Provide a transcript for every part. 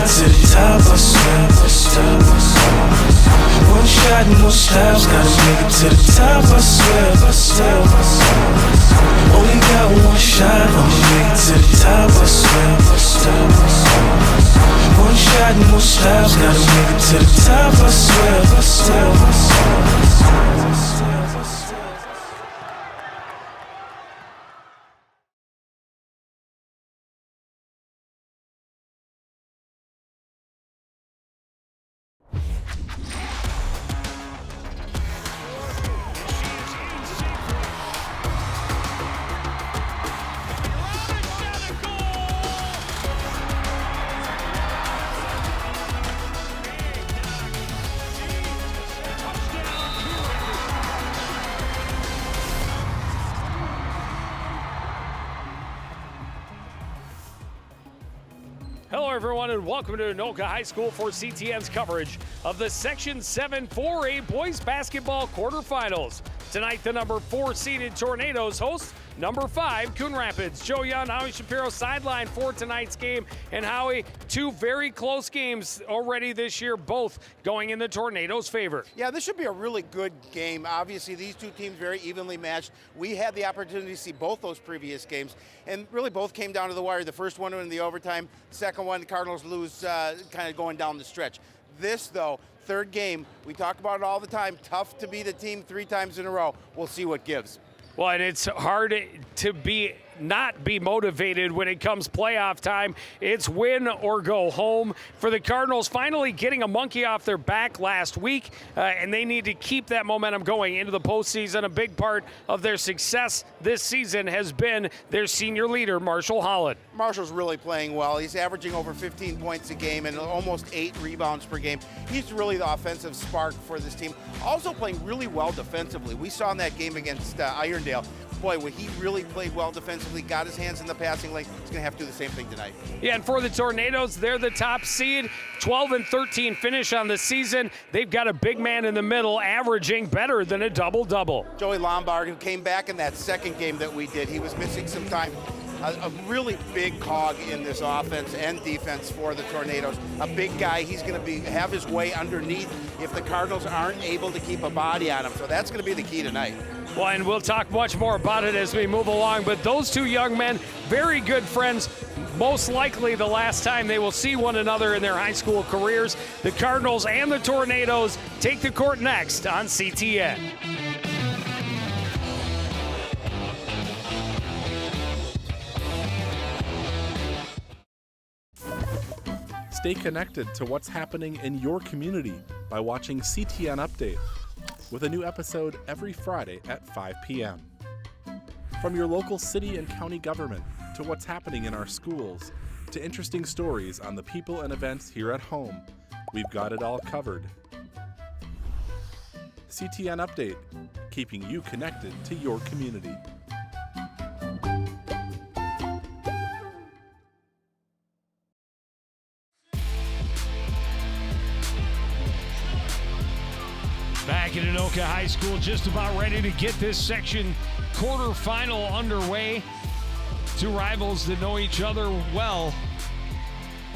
to the top, I swear. One shot and no stops, gotta make it to the top, I swear. Only got one shot, I'ma make it to the top, I swear. One shot and no stops, gotta make it to the top, I swear. Hello, everyone, and welcome to Anoka High School for CTN's coverage of the Section 7 4A Boys Basketball Quarterfinals. Tonight, the number 4 seeded Tornadoes host number 5 Coon Rapids. Joe Young, Howie Shapiro sideline for tonight's game. And Howie, 2 very close games already this year, both going in the Tornadoes' favor. Yeah, this should be a really good game. Obviously, these two teams very evenly matched. We had the opportunity to see both those previous games, and really both came down to the wire. The first one in the overtime, second one, the Cardinals lose kind of going down the stretch. This, though, third game, we talk about it all the time, tough to be the team 3 times in a row. We'll see what gives. Well, and it's hard to not be motivated when it comes playoff time. It's win or go home. For the Cardinals, finally getting a monkey off their back last week, and they need to keep that momentum going into the postseason. A big part of their success this season has been their senior leader, Marshall Holland. Marshall's really playing well. He's averaging over 15 points a game and almost 8 rebounds per game. He's really the offensive spark for this team. Also playing really well defensively. We saw in that game against Irondale, boy, when he really played well defensively, got his hands in the passing lane, he's going to have to do the same thing tonight. Yeah, and for the Tornadoes, they're the top seed, 12-13 finish on the season. They've got a big man in the middle, averaging better than a double-double. Joey Lombard, who came back in that second game that we did, he was missing some time. A really big cog in this offense and defense for the Tornadoes. A big guy. He's going to have his way underneath if the Cardinals aren't able to keep a body on him. So that's going to be the key tonight. Well, and we'll talk much more about it as we move along. But those two young men, very good friends, most likely the last time they will see one another in their high school careers. The Cardinals and the Tornadoes take the court next on CTN. Stay connected to what's happening in your community by watching CTN Update, with a new episode every Friday at 5 p.m. From your local city and county government to what's happening in our schools to interesting stories on the people and events here at home, we've got it all covered. CTN Update, keeping you connected to your community. Back at Anoka High School, just about ready to get this section quarterfinal underway. Two rivals that know each other well,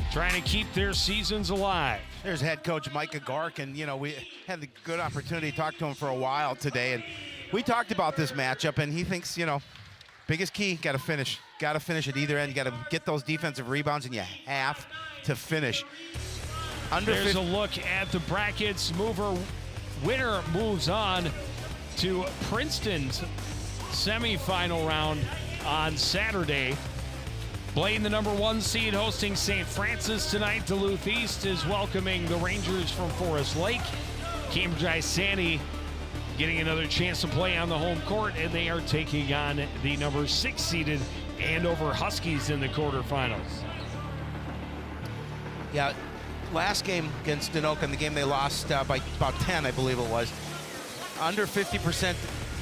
trying to keep their seasons alive. There's head coach Micah Gark, and we had the good opportunity to talk to him for a while today, and we talked about this matchup, and he thinks, biggest key, got to finish at either end. You got to get those defensive rebounds, and you have to finish. There's a look at the brackets. Winner moves on to Princeton's semifinal round on Saturday. Blaine, the number 1 seed, hosting St. Francis tonight. Duluth East is welcoming the Rangers from Forest Lake. Cambridge Isani getting another chance to play on the home court, and they are taking on the number 6 seeded Andover Huskies in the quarterfinals. Yeah. Last game against Anoka, in the game they lost by about 10, I believe it was. Under 50%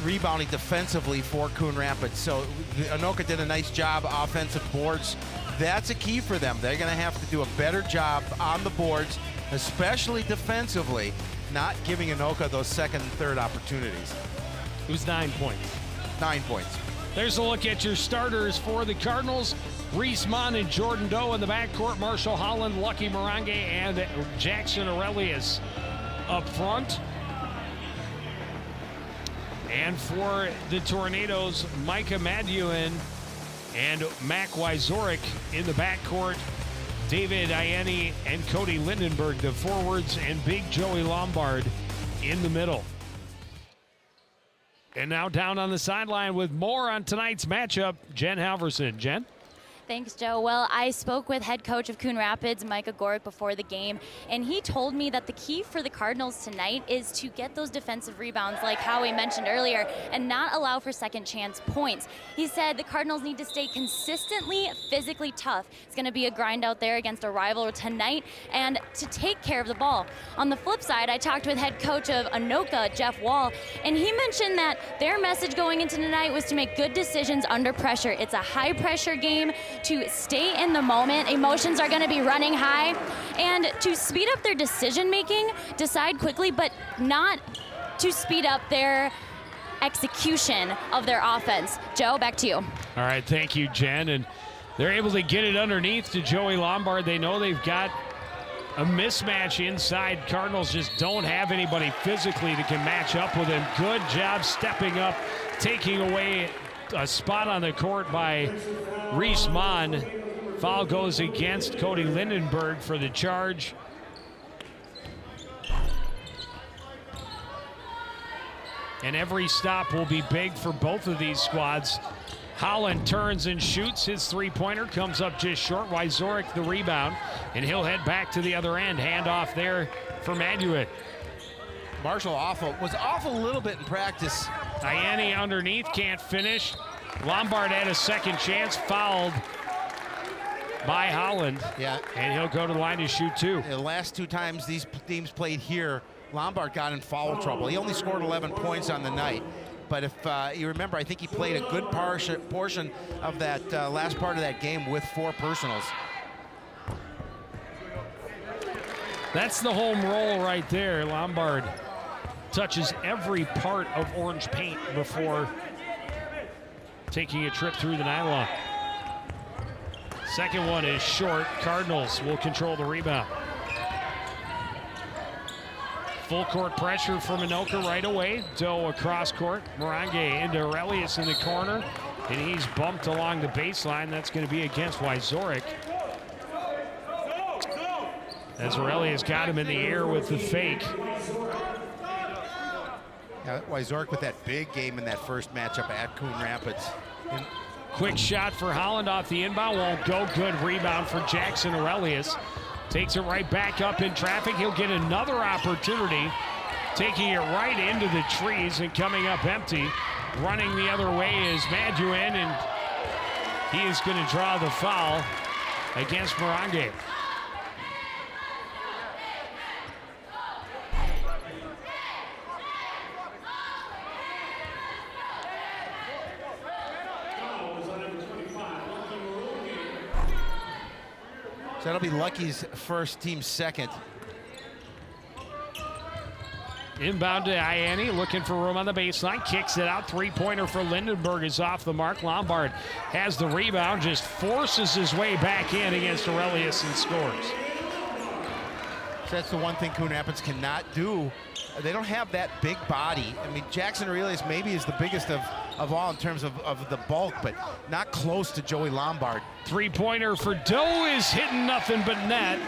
rebounding defensively for Coon Rapids. So Anoka did a nice job offensive boards. That's a key for them. They're going to have to do a better job on the boards, especially defensively, not giving Anoka those second and third opportunities. It was 9 points. 9 points. There's a look at your starters for the Cardinals. Reese Mon and Jordan Doe in the backcourt. Marshall Holland, Lucky Morange, and Jackson Aurelius up front. And for the Tornadoes, Micah Maduin and Mac Wyzorek in the backcourt. David Ianni and Cody Lindenberg, the forwards, and Big Joey Lombard in the middle. And now down on the sideline with more on tonight's matchup, Jen Halverson. Jen? Thanks, Joe. Well, I spoke with head coach of Coon Rapids, Micah Gorick, before the game, and he told me that the key for the Cardinals tonight is to get those defensive rebounds like Howie mentioned earlier and not allow for second chance points. He said the Cardinals need to stay consistently physically tough. It's going to be a grind out there against a rival tonight and to take care of the ball. On the flip side, I talked with head coach of Anoka, Jeff Wall, and he mentioned that their message going into tonight was to make good decisions under pressure. It's a high pressure game. To stay in the moment, emotions are going to be running high, and to speed up their decision making, decide quickly, but not to speed up their execution of their offense. Joe, back to you. All right, thank you, Jen. And they're able to get it underneath to Joey Lombard. They know they've got a mismatch inside. Cardinals just don't have anybody physically that can match up with him. Good job stepping up, taking away a spot on the court by Reese Mon. Foul goes against Cody Lindenberg for the charge. And every stop will be big for both of these squads. Holland turns and shoots. His three-pointer comes up just short. Wyzorek the rebound, and he'll head back to the other end. Handoff there for Maduit. Marshall was awful a little bit in practice. Ianni underneath, can't finish. Lombard had a second chance, fouled by Holland. Yeah. And he'll go to the line to shoot two. The last two times these teams played here, Lombard got in foul trouble. He only scored 11 points on the night. But if you remember, I think he played a good portion of that last part of that game with 4 personals. That's the home roll right there. Lombard touches every part of orange paint before taking a trip through the nylon. Second one is short. Cardinals will control the rebound. Full court pressure from Anoka right away. Doe across court. Morange into Aurelius in the corner. And he's bumped along the baseline. That's going to be against Wyzorek. As Aurelius got him in the air with the fake. Wyzorek with that big game in that first matchup at Coon Rapids. Quick shot for Holland off the inbound. Won't go. Good rebound for Jackson Aurelius. Takes it right back up in traffic. He'll get another opportunity. Taking it right into the trees and coming up empty. Running the other way is Maduin, and he is going to draw the foul against Morange. So that'll be Lucky's first, team second. Inbound to Ianni, looking for room on the baseline, kicks it out. Three-pointer for Lindenberg is off the mark. Lombard has the rebound, just forces his way back in against Aurelius and scores. So that's the one thing Coon Rapids cannot do. They don't have that big body. I mean, Jackson Aurelius maybe is the biggest of all in terms of the bulk, but not close to Joey Lombard. Three-pointer for Doe is hitting nothing but net.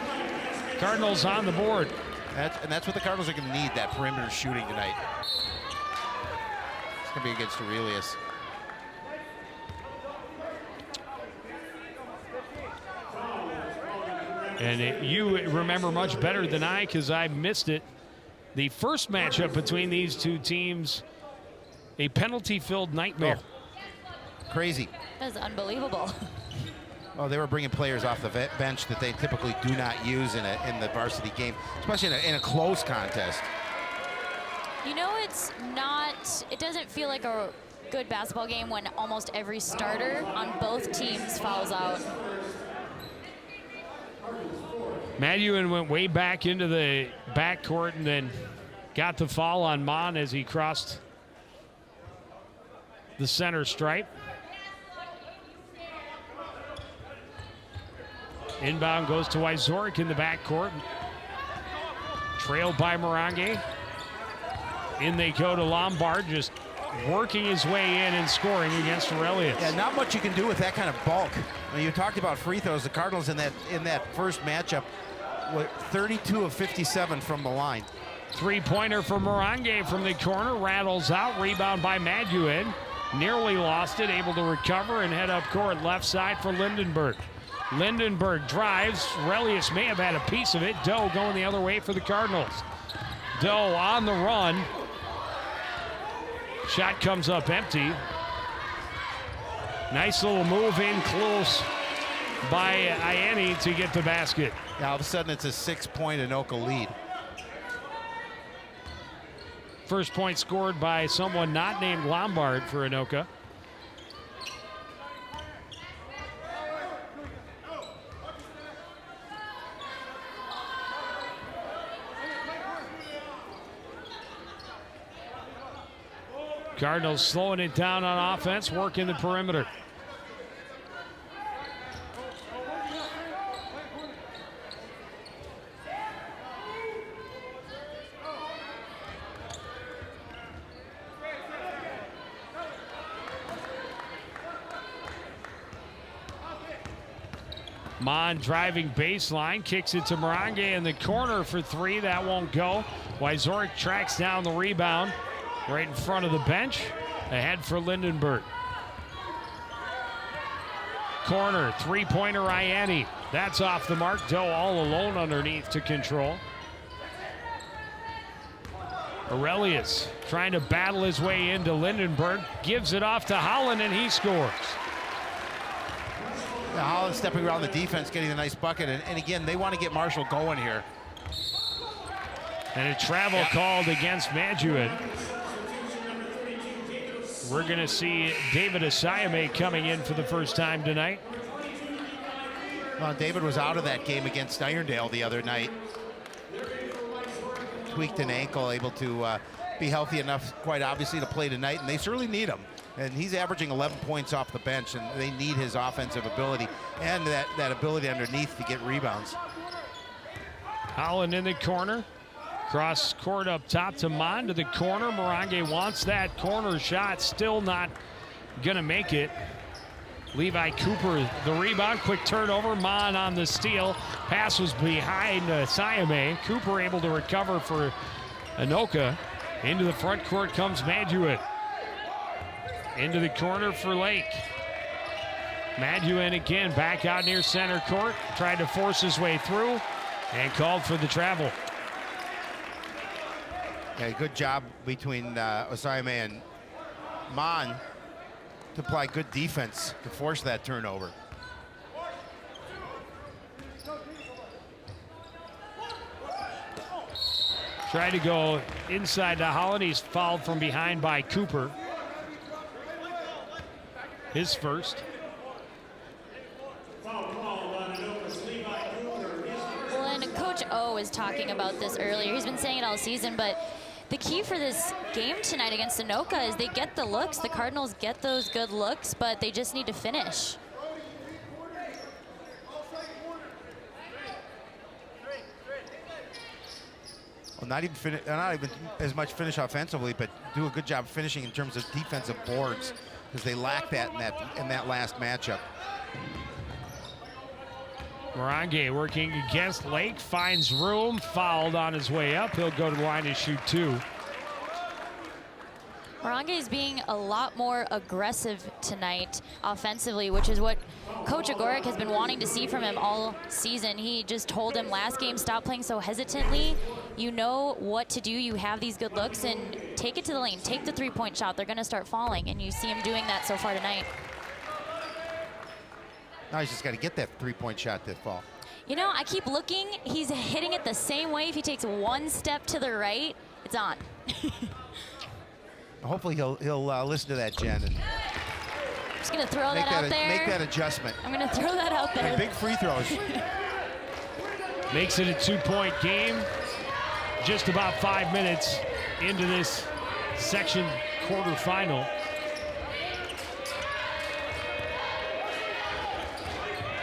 Cardinals on the board. That's what the Cardinals are going to need, that perimeter shooting tonight. It's going to be against Aurelius. And you remember much better than I, because I missed it. The first matchup between these two teams, a penalty-filled nightmare. Oh, crazy. That's unbelievable. Oh, they were bringing players off the bench that they typically do not use in the varsity game, especially in a close contest. You know, it doesn't feel like a good basketball game when almost every starter on both teams fouls out. Maduin went way back into the backcourt and then got the foul on Mon as he crossed the center stripe. Inbound goes to Wyzorek in the backcourt. Trailed by Morange. In they go to Lombard, just working his way in and scoring against Aurelius. Yeah, not much you can do with that kind of bulk. I mean, you talked about free throws. The Cardinals in that first matchup were 32 of 57 from the line. Three-pointer for Morange from the corner, rattles out, rebound by Maduin. Nearly lost it, able to recover and head up court left side for Lindenberg. Lindenberg drives. Aurelius may have had a piece of it. Doe going the other way for the Cardinals. Doe on the run. Shot comes up empty. Nice little move in close by Ianni to get the basket. Now all of a sudden it's a 6-point Anoka lead. First point scored by someone not named Lombard for Anoka. Cardinals slowing it down on offense, working the perimeter. Mon driving baseline, kicks it to Morange in the corner for three. That won't go. Wyzorek tracks down the rebound right in front of the bench. Ahead for Lindenberg. Corner, three-pointer Ianni. That's off the mark. Doe all alone underneath to control. Aurelius trying to battle his way into Lindenberg. Gives it off to Holland and he scores. Now Holland stepping around the defense, getting a nice bucket. And again, they want to get Marshall going here. And a travel called against Maduin. We're going to see David Asayame coming in for the first time tonight. Well, David was out of that game against Irondale the other night. Tweaked an ankle, able to be healthy enough, quite obviously, to play tonight. And they certainly need him. And he's averaging 11 points off the bench, and they need his offensive ability and that ability underneath to get rebounds. Holland in the corner. Cross court up top to Mon to the corner. Morange wants that corner shot. Still not going to make it. Levi Cooper the rebound. Quick turnover. Mon on the steal. Pass was behind Sayame. Cooper able to recover for Anoka. Into the front court comes Maduin. Into the corner for Lake. Maduin again back out near center court. Tried to force his way through and called for the travel. Yeah, good job between Osayame and Mon to apply good defense to force that turnover. Tried to go inside to Holland. He's fouled from behind by Cooper. His first. Well, and Coach O was talking about this earlier. He's been saying it all season, but the key for this game tonight against Anoka is they get the looks. The Cardinals get those good looks, but they just need to finish. Well, not even as much finish offensively, but do a good job finishing in terms of defensive boards, because they lack that in that last matchup. Morange working against Lake, finds room, fouled on his way up. He'll go to the line to shoot two. Morange is being a lot more aggressive tonight offensively, which is what Coach Agoric has been wanting to see from him all season. He just told him last game, stop playing so hesitantly. You know what to do. You have these good looks, and take it to the lane. Take the three-point shot. They're going to start falling, and you see him doing that so far tonight. Now he's just got to get that three-point shot that fall. You know, I keep looking. He's hitting it the same way. If he takes one step to the right, it's on. Hopefully he'll listen to that, Jen, and just going to throw that out there. Make that adjustment. I'm going to throw that out there. And big free throws. Makes it a two-point game. Just about 5 minutes into this section quarterfinal.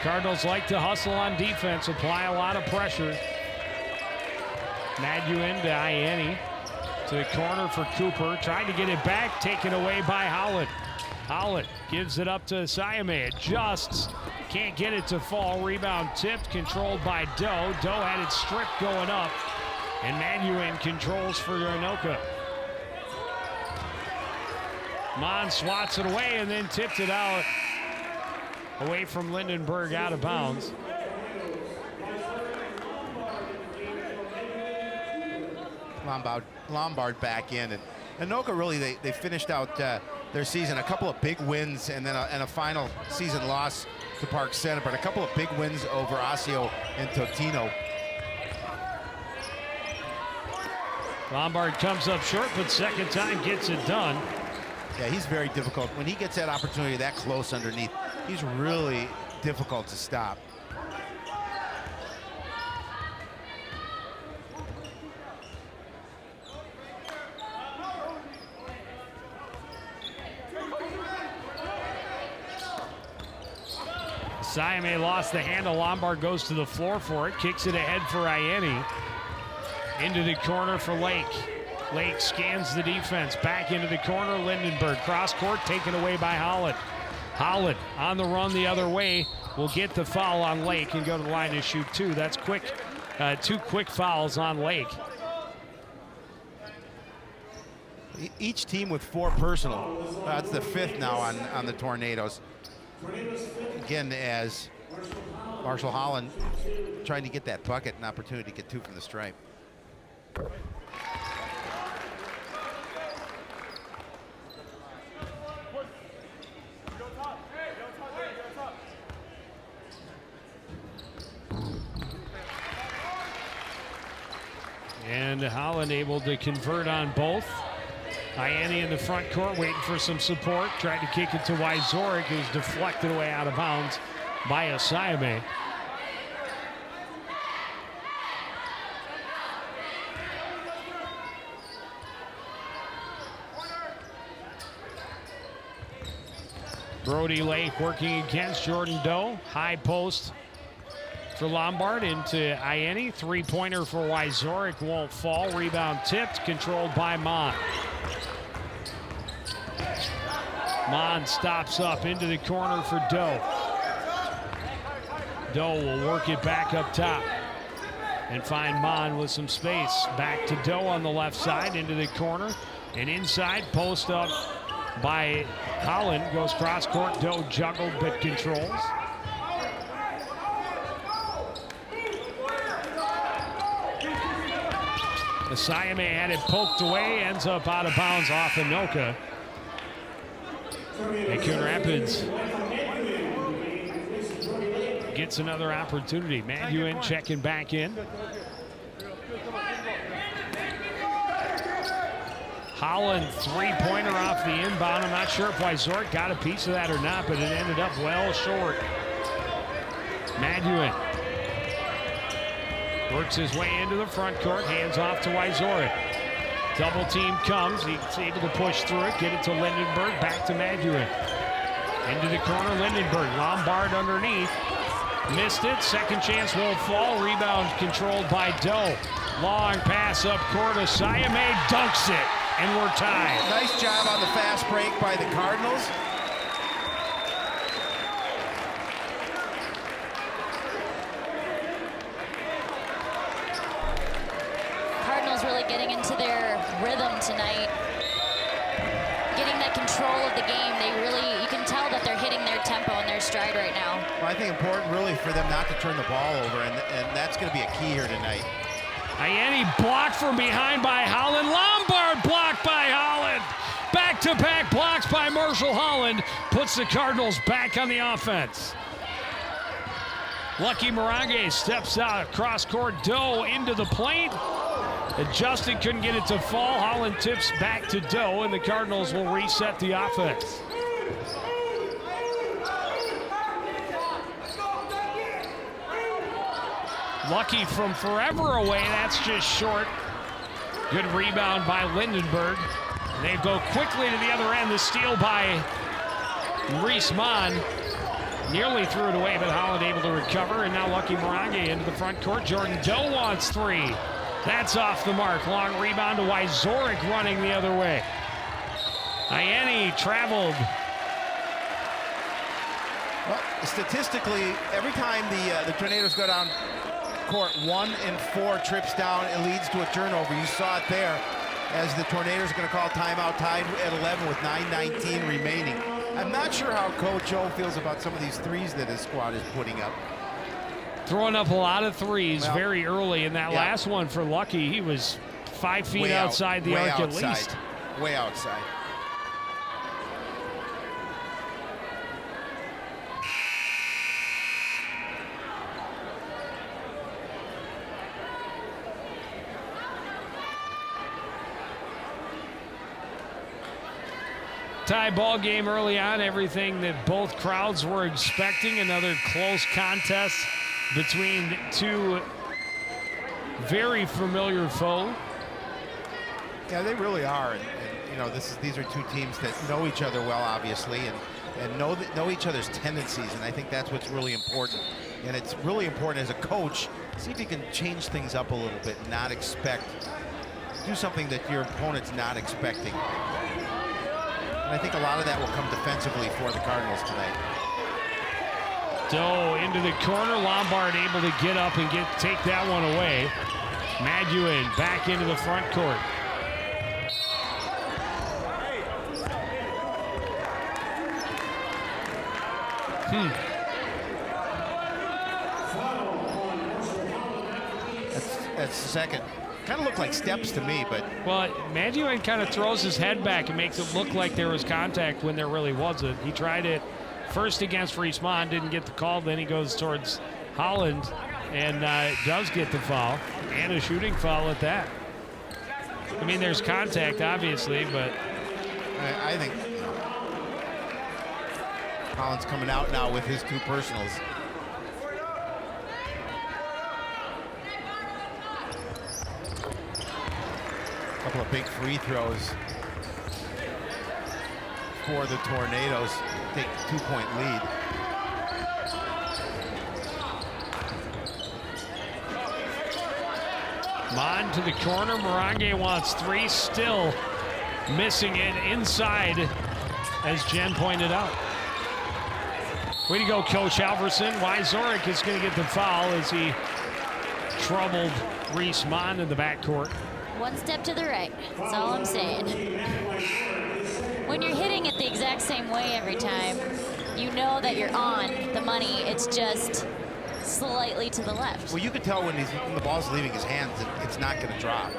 Cardinals like to hustle on defense, apply a lot of pressure. Maduin to Ianni. To the corner for Cooper. Trying to get it back, taken away by Holland. Holland gives it up to Siame. Adjusts. Can't get it to fall. Rebound tipped, controlled by Doe. Doe had it stripped going up. And Maduin controls for Anoka. Mon swats it away and then tipped it out. Away from Lindenberg, out of bounds. Lombard back in. And Anoka really, they finished out their season. A couple of big wins and then a final season loss to Park Center, but a couple of big wins over Osseo and Totino. Lombard comes up short, but second time gets it done. Yeah, he's very difficult. When he gets that opportunity that close underneath, he's really difficult to stop. Siame lost the handle. Lombard goes to the floor for it. Kicks it ahead for Ianni. Into the corner for Lake. Lake scans the defense. Back into the corner. Lindenberg. Cross court taken away by Holland. Holland on the run the other way. Will get the foul on Lake and go to the line to shoot two. That's quick. 2 quick fouls on Lake. Each team with 4 personal. That's the 5th now on the Tornadoes. Again, as Marshall Holland trying to get that bucket, an opportunity to get 2 from the stripe. And Holland able to convert on both. Ianni in the front court waiting for some support. Tried to kick it to Wyzorek, who's deflected away out of bounds by Siame. Brody Lake working against Jordan Doe. High post for Lombard into Ianni. 3-pointer for Wyzorek won't fall. Rebound tipped, controlled by Mon. Mon stops up into the corner for Doe. Doe will work it back up top and find Mon with some space. Back to Doe on the left side into the corner and inside. Post up by Holland. Goes cross court. Doe juggled but controls. Siame had it poked away. Ends up out of bounds off Anoka. And Coon Rapids gets another opportunity. Maduin checking back in. Holland 3-pointer off the inbound. I'm not sure if Wyzorek got a piece of that or not, but it ended up well short. Maduin works his way into the front court, hands off to Wyzorek. Double team comes, he's able to push through it, get it to Lindenberg, back to Maduin. Into the corner, Lindenberg, Lombard underneath. Missed it, second chance won't fall, rebound controlled by Doe. Long pass up court, Siame dunks it, and we're tied. Nice job on the fast break by the Cardinals. Really getting into their rhythm tonight, getting that control of the game. You can tell that they're hitting their tempo and their stride right now. Well, I think important really for them not to turn the ball over, and that's going to be a key here tonight. Ianni blocked from behind by Holland. Lombard blocked by Holland. Back-to-back blocks by Marshall Holland puts the Cardinals back on the offense. Lucky Morange steps out, cross court, Doe into the plate. Adjusted, couldn't get it to fall. Holland tips back to Doe, and the Cardinals will reset the offense. Lucky from forever away, that's just short. Good rebound by Lindenberg. They go quickly to the other end. The steal by Reese Mon. Nearly threw it away, but Holland able to recover, and now Lucky Morange into the front court. Jordan Doe wants three. That's off the mark. Long rebound to Wyzorek running the other way. Ianni traveled. Well, statistically, every time the Tornadoes go down court, 1 in 4 trips down, it leads to a turnover. You saw it there as the Tornadoes are going to call timeout, tied at 11 with 9:19 remaining. I'm not sure how Coach O feels about some of these threes that his squad is putting up. Throwing up a lot of threes very early in that last one for Lucky. He was 5 feet Way outside the arc outside. at least. Way outside. Tie ball game early on, everything that both crowds were expecting. Another close contest between two very familiar foes. Yeah, they really are. And you know, these are two teams that know each other well, obviously, and know each other's tendencies. And I think that's what's really important. And it's really important as a coach, see if you can change things up a little bit, not do something that your opponent's not expecting. And I think a lot of that will come defensively for the Cardinals tonight. Doe into the corner. Lombard able to get up and take that one away. Maduin back into the front court. That's the second. Kind of looked like steps to me, but... Well, Maduin kind of throws his head back and makes it look like there was contact when there really wasn't. He tried it first against Reese-Mon, didn't get the call, then he goes towards Holland and does get the foul, and a shooting foul at that. I mean, there's contact, obviously, but... I think Holland's coming out now with his 2 personals. Couple of big free throws for the Tornadoes. Take a 2-point lead. Mon to the corner. Morange wants 3, still missing it inside, as Jen pointed out. Way to go, Coach Halverson. Wyzorek is going to get the foul as he troubled Reese-Mon in the backcourt. One step to the right, that's all I'm saying. When you're hitting it the exact same way every time, you know that you're on the money. It's just slightly to the left. Well, you can tell when the ball's leaving his hands, it's not going to drop.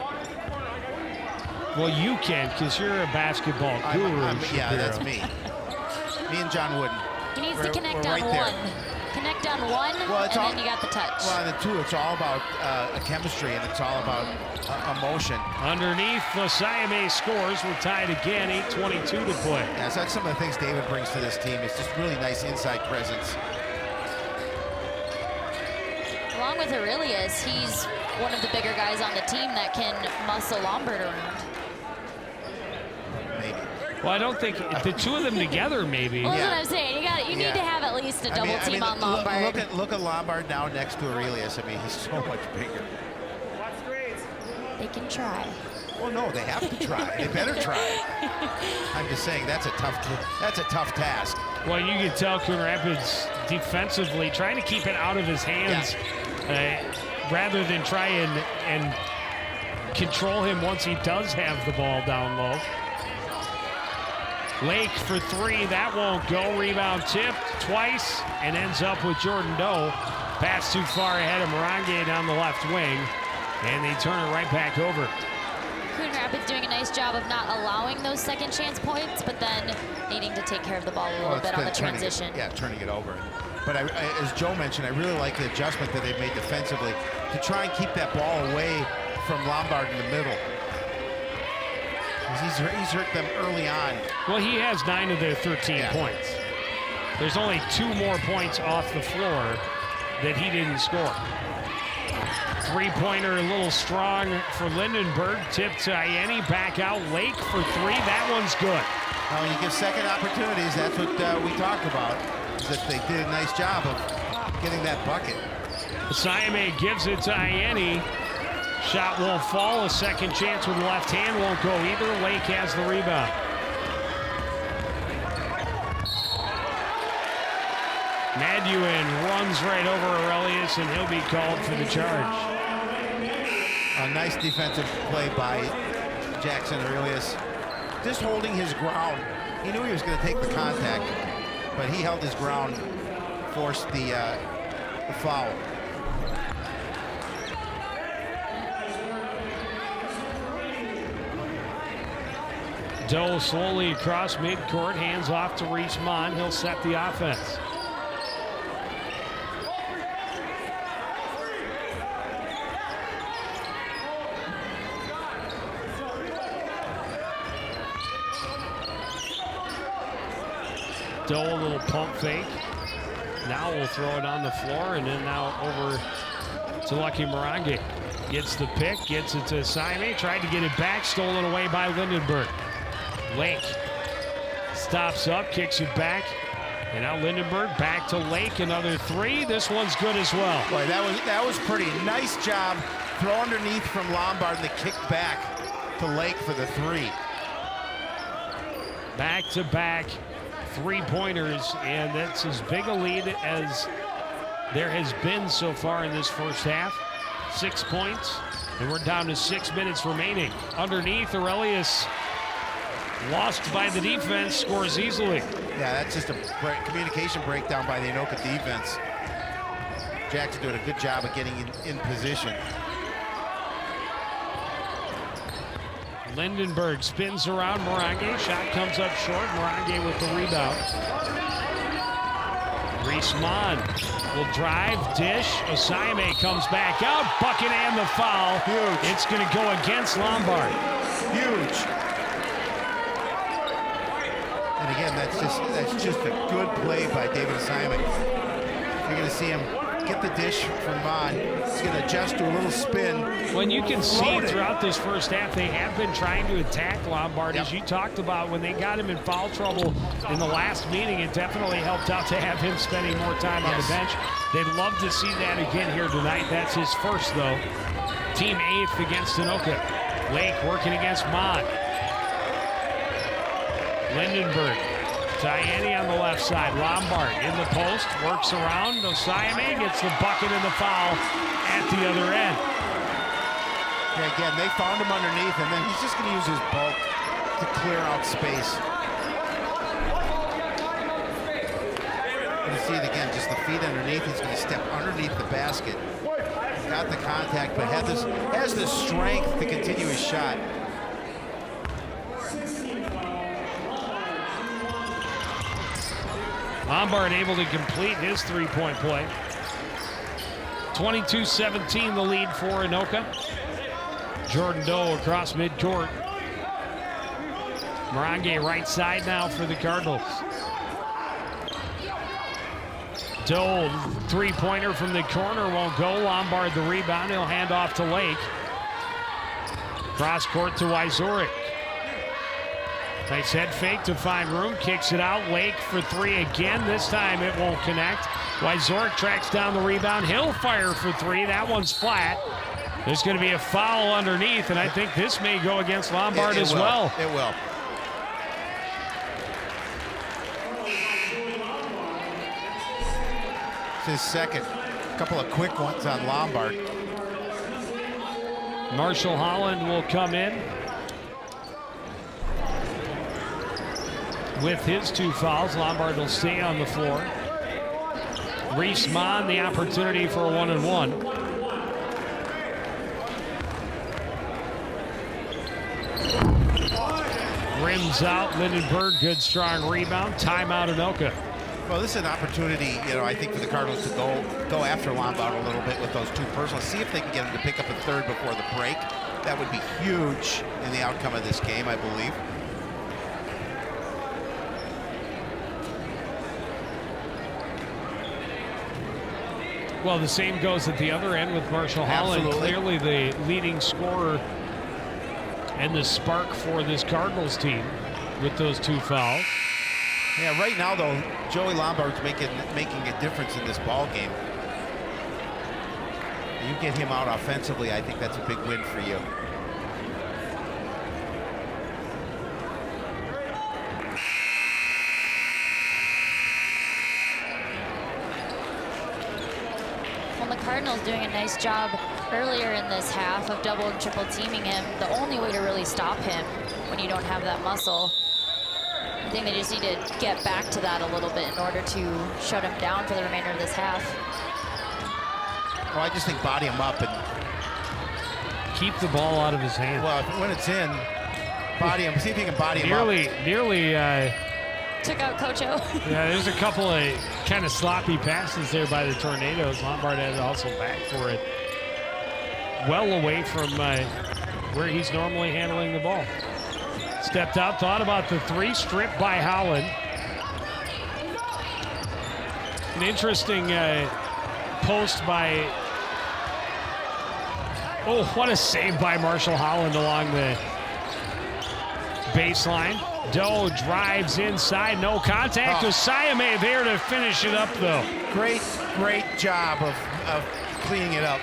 Well, you can, because you're a basketball guru. Yeah, that's me. Me and John Wooden. He needs to connect on one. Connect on one, and then you got the touch. Well, and the 2, it's all about chemistry, and it's all about emotion. Underneath, Siamese scores. We're tied again, 8:22 to play. Yeah, so that's some of the things David brings to this team. It's just really nice inside presence. Along with Aurelius, he's one of the bigger guys on the team that can muscle Lombard around. Maybe. Well, I don't think the 2 of them together, maybe. Well, that's what I'm saying. You need to have at least a double team on Lombard. Look at Lombard now next to Aurelius. I mean, he's so much bigger. They can try. Well, no, they have to try. They better try. I'm just saying that's a tough task. Well, you can tell Coon Rapids defensively trying to keep it out of his hands rather than try and control him once he does have the ball down low. Lake for 3, that won't go. Rebound tipped twice and ends up with Jordan Doe. Pass too far ahead of Morange down the left wing, and they turn it right back over. Coon Rapids doing a nice job of not allowing those second chance points, but then needing to take care of the ball a little bit on the transition. Turning it over. But as Joe mentioned, I really like the adjustment that they've made defensively to try and keep that ball away from Lombard in the middle. He's hurt them early on. Well, he has 9 of their 13 points. There's only 2 more points off the floor that he didn't score. 3-pointer a little strong for Lindenberg. Tip to Ianni, back out. Lake for 3. That one's good. Now, when you give second opportunities, that's what we talked about. that they did a nice job of getting that bucket. Siame gives it to Ianni. Shot will fall. A second chance with the left hand won't go either. Lake has the rebound. Maduin runs right over Aurelius, and he'll be called for the charge. A nice defensive play by Jackson Aurelius. Just holding his ground. He knew he was going to take the contact, but he held his ground, forced the foul. Doe slowly across midcourt, hands off to Reese-Mon. He'll set the offense. Doe, a little pump fake. Now we'll throw it on the floor, and then now over to Lucky Morange. Gets the pick, gets it to Siame, tried to get it back, stolen away by Lindenberg. Lake stops up, kicks it back, and now Lindenberg back to Lake, another three. This one's good as well. Boy, that was pretty. Nice job. Throw underneath from Lombard and the kick back to Lake for the three. Back-to-back three-pointers, and that's as big a lead as there has been so far in this first half. 6 points, and we're down to 6 minutes remaining. Underneath, Aurelius, lost by the defense, scores easily. Yeah, that's just a communication breakdown by the Anoka defense. Jackson doing a good job of getting in position. Lindenberg spins around Morange. Shot comes up short. Morange with the rebound. Reese-Mon will drive, dish. Osaime comes back out. Bucket and the foul. Huge. It's going to go against Lombard. Huge. And again, that's just a good play by David Osaime. You're going to see him get the dish from Vaughn. He's going to adjust to a little spin. When you can see throughout this first half, they have been trying to attack Lombard. As you talked about, when they got him in foul trouble in the last meeting, it definitely helped out to have him spending more time on the bench. They'd love to see that again here tonight. That's his first, though. Team 8th against Anoka. Lake working against Mon. Lindenberg. Ianni on the left side. Lombard in the post, works around. Osaime gets the bucket and the foul at the other end. Yeah, again, they found him underneath, and then he's just going to use his bulk to clear out space. You see it again, just the feet underneath. He's going to step underneath the basket. Got the contact, but has the strength to continue his shot. Lombard able to complete his three-point play. 22-17 the lead for Anoka. Jordan Doe across midcourt. Morange right side now for the Cardinals. Doe, three-pointer from the corner won't go. Lombard the rebound. He'll hand off to Lake. Cross court to Wyzorek. Nice head fake to find room. Kicks it out. Lake for three again. This time it won't connect. Wyzorek tracks down the rebound. He'll fire for three. That one's flat. There's going to be a foul underneath, and I think this may go against Lombard as well. It will. It's his second. A couple of quick ones on Lombard. Marshall Holland will come in with his two fouls. Lombard will stay on the floor. Reese-Mon, the opportunity for a 1-and-1. Rims out, Lindenberg, good strong rebound. Timeout Anoka. Well, this is an opportunity, I think for the Cardinals to go after Lombard a little bit with those two personals. See if they can get him to pick up a third before the break. That would be huge in the outcome of this game, I believe. Well, the same goes at the other end with Marshall Holland. Absolutely. Clearly the leading scorer and the spark for this Cardinals team with those two fouls. Yeah, right now though, Joey Lombard's making a difference in this ball game. You get him out offensively, I think that's a big win for you. Well, the Cardinals doing a nice job earlier in this half of double and triple teaming him. The only way to really stop him when you don't have that muscle. I think they just need to get back to that a little bit in order to shut him down for the remainder of this half. Well, I just think body him up and keep the ball out of his hand. Well, when it's in, body him. See if you can body him up. Nearly. Took out Coach O. Yeah, there's a couple of kind of sloppy passes there by the Tornadoes. Lombard had to hustle back for it. Well away from where he's normally handling the ball. Stepped out, thought about the three, stripped by Holland. An interesting post by, oh, what a save by Marshall Holland along the baseline. Doe drives inside, no contact. Osayame there to finish it up though. Great job of cleaning it up.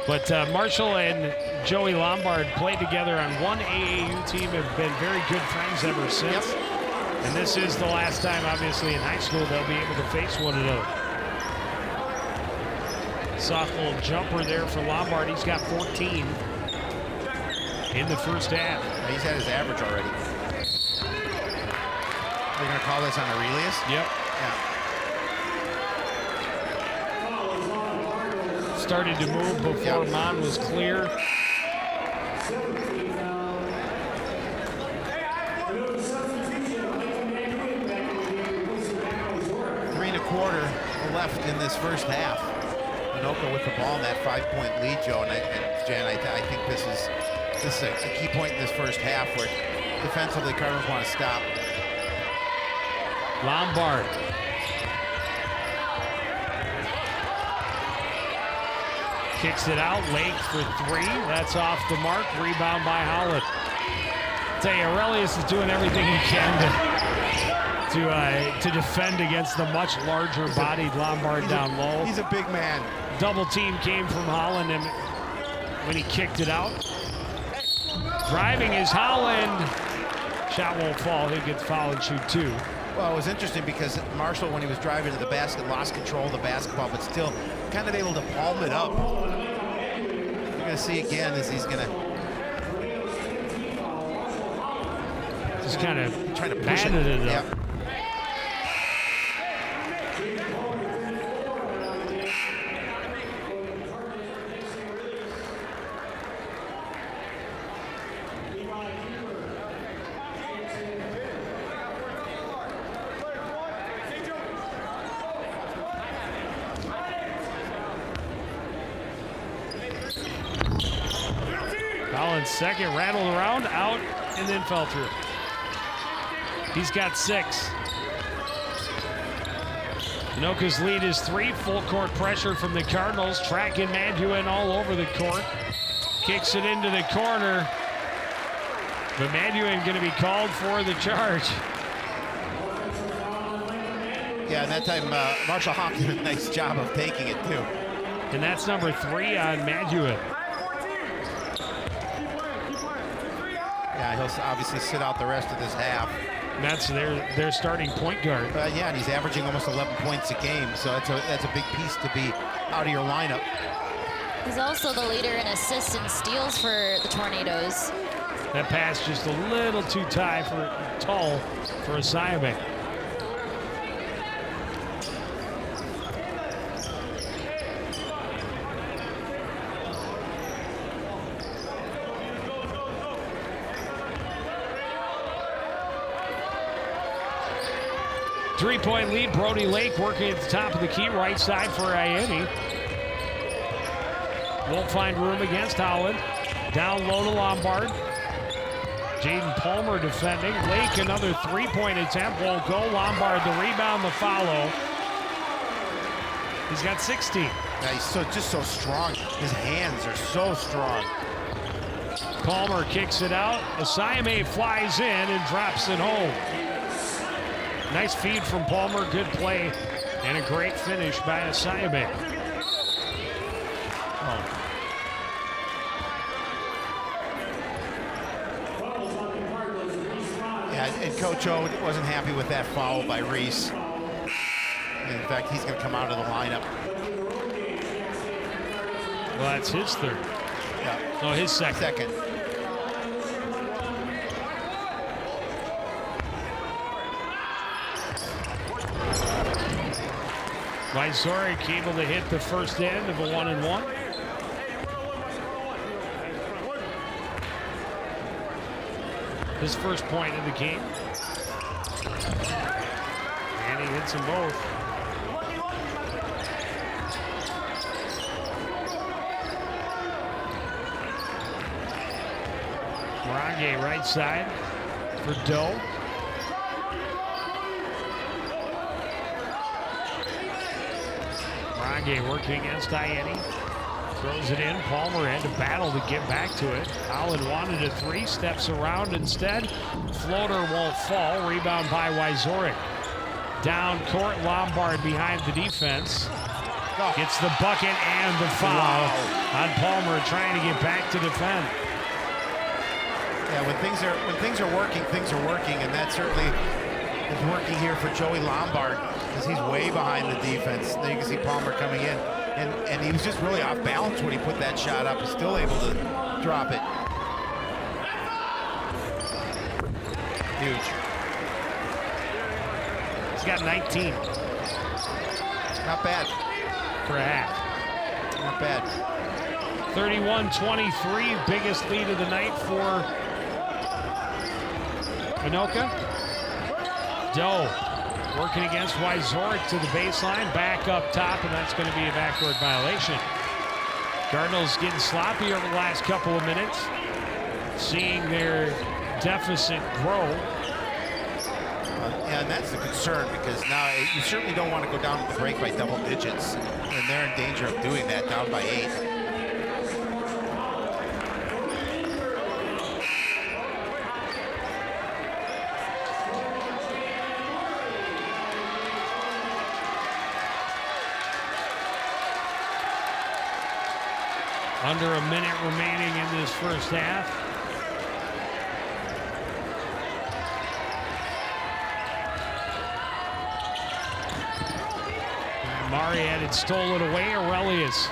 But Marshall and Joey Lombard played together on one AAU team, have been very good friends ever since. Yep. And this is the last time, obviously, in high school they'll be able to face one another. Soft little jumper there for Lombard. He's got 14 in the first half. He's had his average already. We're going to call this on Aurelius? Yep. Yeah. Started to move before Mon was clear. 3 1/4 left in this first half. Anoka with the ball in that 5-point lead, Joe, and Jen, I think this is a key point in this first half where defensively Cardinals want to stop. Lombard. Kicks it out, Lake for 3. That's off the mark. Rebound by Holland. Tell you, Aurelius is doing everything he can to defend against the much larger bodied Lombard down low. He's a big man. Double team came from Holland and when he kicked it out. Driving is Holland. Shot won't fall. He gets foul and shoot 2. Well, it was interesting because Marshall, when he was driving to the basket, lost control of the basketball, but still kind of able to palm it up. You're going to see again as he's going to just kind of trying to push it up. Yep. Collins second, rattled around, out, and then fell through. He's got 6. Anoka's lead is 3. Full court pressure from the Cardinals. Tracking Manduin all over the court. Kicks it into the corner. But Manduin going to be called for the charge. Yeah, and that time Marshall Hawk did a nice job of taking it too. And that's number 3 on Manduin. Yeah, he'll obviously sit out the rest of this half. And that's their starting point guard. Yeah, and he's averaging almost 11 points a game, so that's a big piece to be out of your lineup. He's also the leader in assists and steals for the Tornadoes. That pass just a little too tall for Osayame. Three-point lead, Brody Lake working at the top of the key, right side for Ianni. Won't find room against Holland. Down low to Lombard. Jaden Palmer defending. Lake, another three-point attempt, won't go. Lombard, the rebound, the follow. He's got 16. Yeah, he's just so strong. His hands are so strong. Palmer kicks it out. Asayame flies in and drops it home. Nice feed from Palmer, good play, and a great finish by Asayame. Yeah, and Coach O wasn't happy with that foul by Reese. In fact, he's going to come out of the lineup. Well, that's his third. Yeah. No, his second. Second. Vyzorek able to hit the first end of a 1-and-1. His first point of the game. And he hits them both. Morange right side for Doe. Morange working against Ianni. Throws it in. Palmer had to battle to get back to it. Holland wanted a three, steps around instead. Floater won't fall. Rebound by Wyzorek. Down court, Lombard behind the defense. Gets the bucket and the foul on Palmer, trying to get back to defend. Yeah, when things are working, and that certainly is working here for Joey Lombard because he's way behind the defense. There you can see Palmer coming in, and he was just really off balance when he put that shot up. He's still able to drop it. Huge. He's got 19. Not bad. For a half. Not bad. 31-23, biggest lead of the night for Anoka. Doe working against Wyzorek to the baseline, back up top, and that's going to be a backcourt violation. Cardinals getting sloppy over the last couple of minutes, seeing their deficit grow. Yeah, and that's the concern, because now you certainly don't want to go down at the break by double digits, and they're in danger of doing that, down by 8. Under a minute remaining in this first half. Mariette had stolen away. Aurelius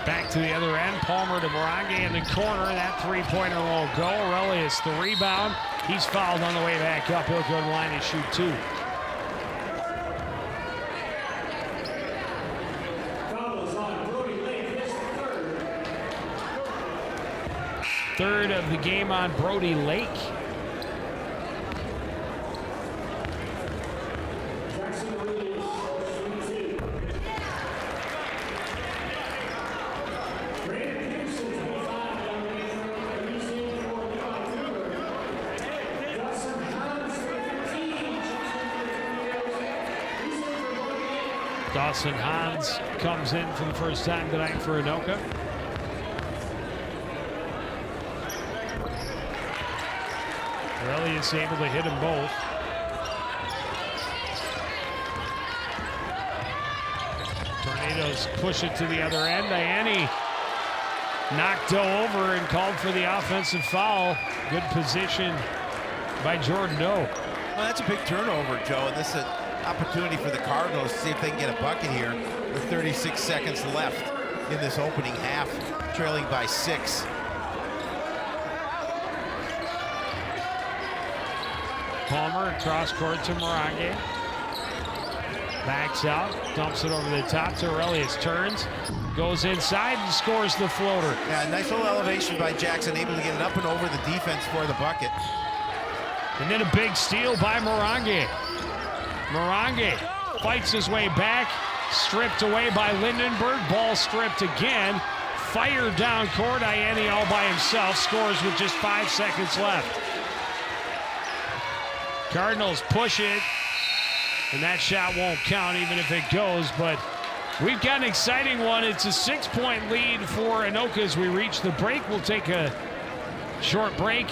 back to the other end. Palmer to Morange in the corner. That three-pointer won't go. Aurelius the rebound. He's fouled on the way back up. He'll go to the line and shoot 2. Third of the game on Brody Lake. Dawson Hans comes in for the first time tonight for Anoka. Aurelius able to hit them both. Tornadoes push it to the other end. Ianni knocked Doe over and called for the offensive foul. Good position by Jordan Doe. Well, that's a big turnover, Joe, and this is an opportunity for the Cardinals to see if they can get a bucket here with 36 seconds left in this opening half, trailing by 6. Palmer across court to Morange. Backs out, dumps it over the top to Aurelius. Turns, goes inside and scores the floater. Yeah, nice little elevation by Jackson, able to get it up and over the defense for the bucket. And then a big steal by Morange. Morange fights his way back, stripped away by Lindenberg. Ball stripped again. Fired down court. Ianni all by himself scores with just 5 seconds left. Cardinals push it, and that shot won't count even if it goes, but We've got an exciting one. It's a 6-point lead for Anoka as we reach the break. We'll take a short break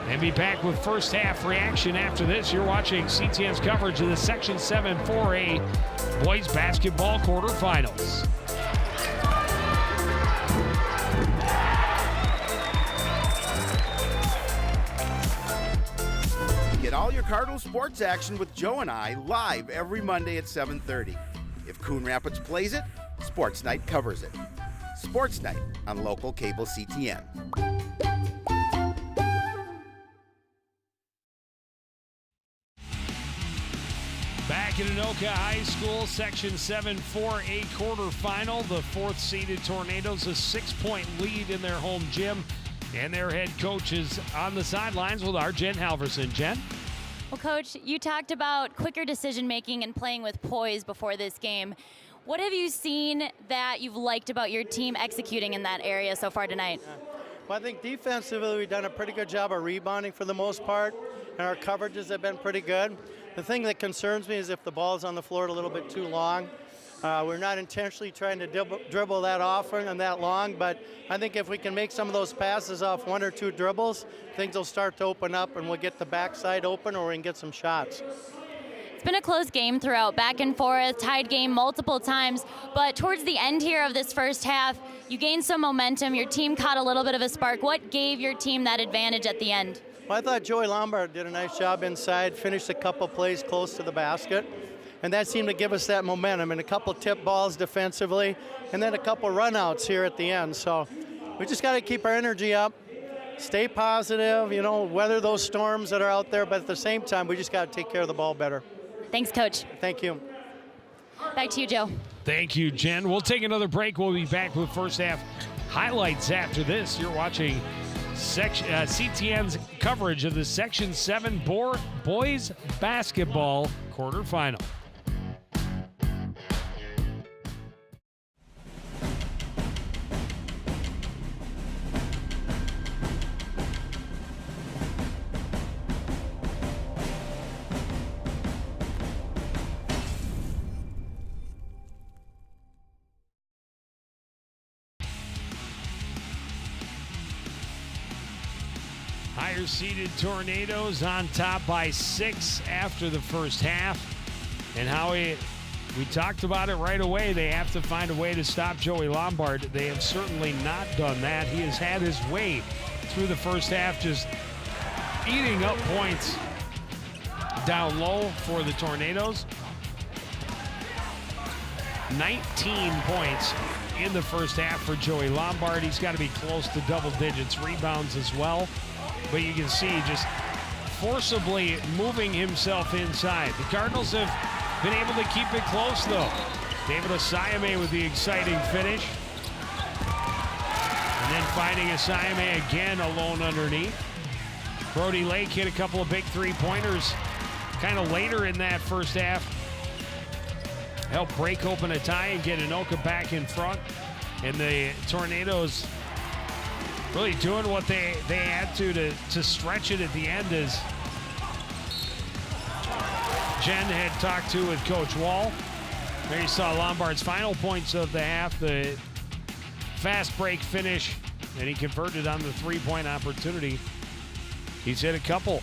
and be back with first half reaction after this. You're watching CTN's coverage of the Section 7 4A boys basketball quarterfinals. Get all your Cardinal sports action with Joe and I live every Monday at 7:30. If Coon Rapids plays it, Sports Night covers it. Sports Night on local cable CTN. Back at Anoka High School, Section 7 4A quarterfinal. The fourth-seeded Tornadoes, a 6-point lead in their home gym. And their head coach is on the sidelines with our Jen Halverson. Jen? Well, Coach, you talked about quicker decision-making and playing with poise before this game. What have you seen that you've liked about your team executing in that area so far tonight? Well, I think defensively we've done a pretty good job of rebounding for the most part, and our coverages have been pretty good. The thing that concerns me is if the ball's on the floor a little bit too long. We're not intentionally trying to dribble that often and that long, but I think if we can make some of those passes off 1 or 2 dribbles, things will start to open up and we'll get the backside open or we can get some shots. It's been a close game throughout, back and forth, tied game multiple times, but towards the end here of this first half, you gained some momentum. Your team caught a little bit of a spark. What gave your team that advantage at the end? Well, I thought Joey Lombard did a nice job inside, finished a couple plays close to the basket. And that seemed to give us that momentum and a couple tip balls defensively and then a couple runouts here at the end. So we just got to keep our energy up, stay positive, weather those storms that are out there, but at the same time, we just got to take care of the ball better. Thanks, Coach. Thank you. Back to you, Joe. Thank you, Jen. We'll take another break. We'll be back with first half highlights after this. You're watching CTN's coverage of the Section 7 boys basketball quarterfinal. Higher-seeded Tornadoes on top by 6 after the first half. And Howie, we talked about it right away. They have to find a way to stop Joey Lombard. They have certainly not done that. He has had his way through the first half, just eating up points down low for the Tornadoes. 19 points in the first half for Joey Lombard. He's got to be close to double digits. Rebounds as well. But you can see just forcibly moving himself inside. The Cardinals have been able to keep it close, though. David Asayame with the exciting finish. And then finding Asayame again alone underneath. Brody Lake hit a couple of big three-pointers kind of later in that first half. Helped break open a tie and get Anoka back in front. And the Tornadoes really doing what they had to stretch it at the end, as Jen had talked to with Coach Wall. There you saw Lombard's final points of the half, the fast break finish, and he converted on the three-point opportunity. He's hit a couple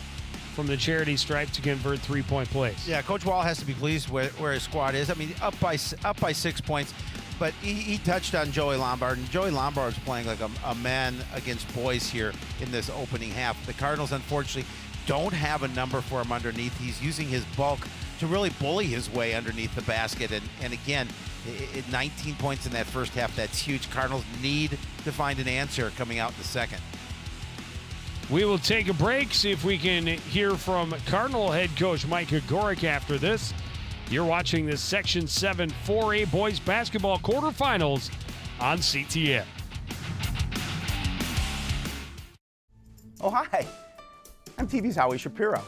from the charity stripe to convert three-point plays. Yeah, Coach Wall has to be pleased where his squad is. I mean, up by 6 points. But he touched on Joey Lombard, and Joey Lombard is playing like a man against boys here in this opening half. The Cardinals, unfortunately, don't have a number for him underneath. He's using his bulk to really bully his way underneath the basket. And again, 19 points in that first half, that's huge. Cardinals need to find an answer coming out in the second. We will take a break, see if we can hear from Cardinal head coach Micah Gorick after this. You're watching the Section 7 4A boys basketball quarterfinals on CTN. Oh, hi. I'm TV's Howie Shapiro.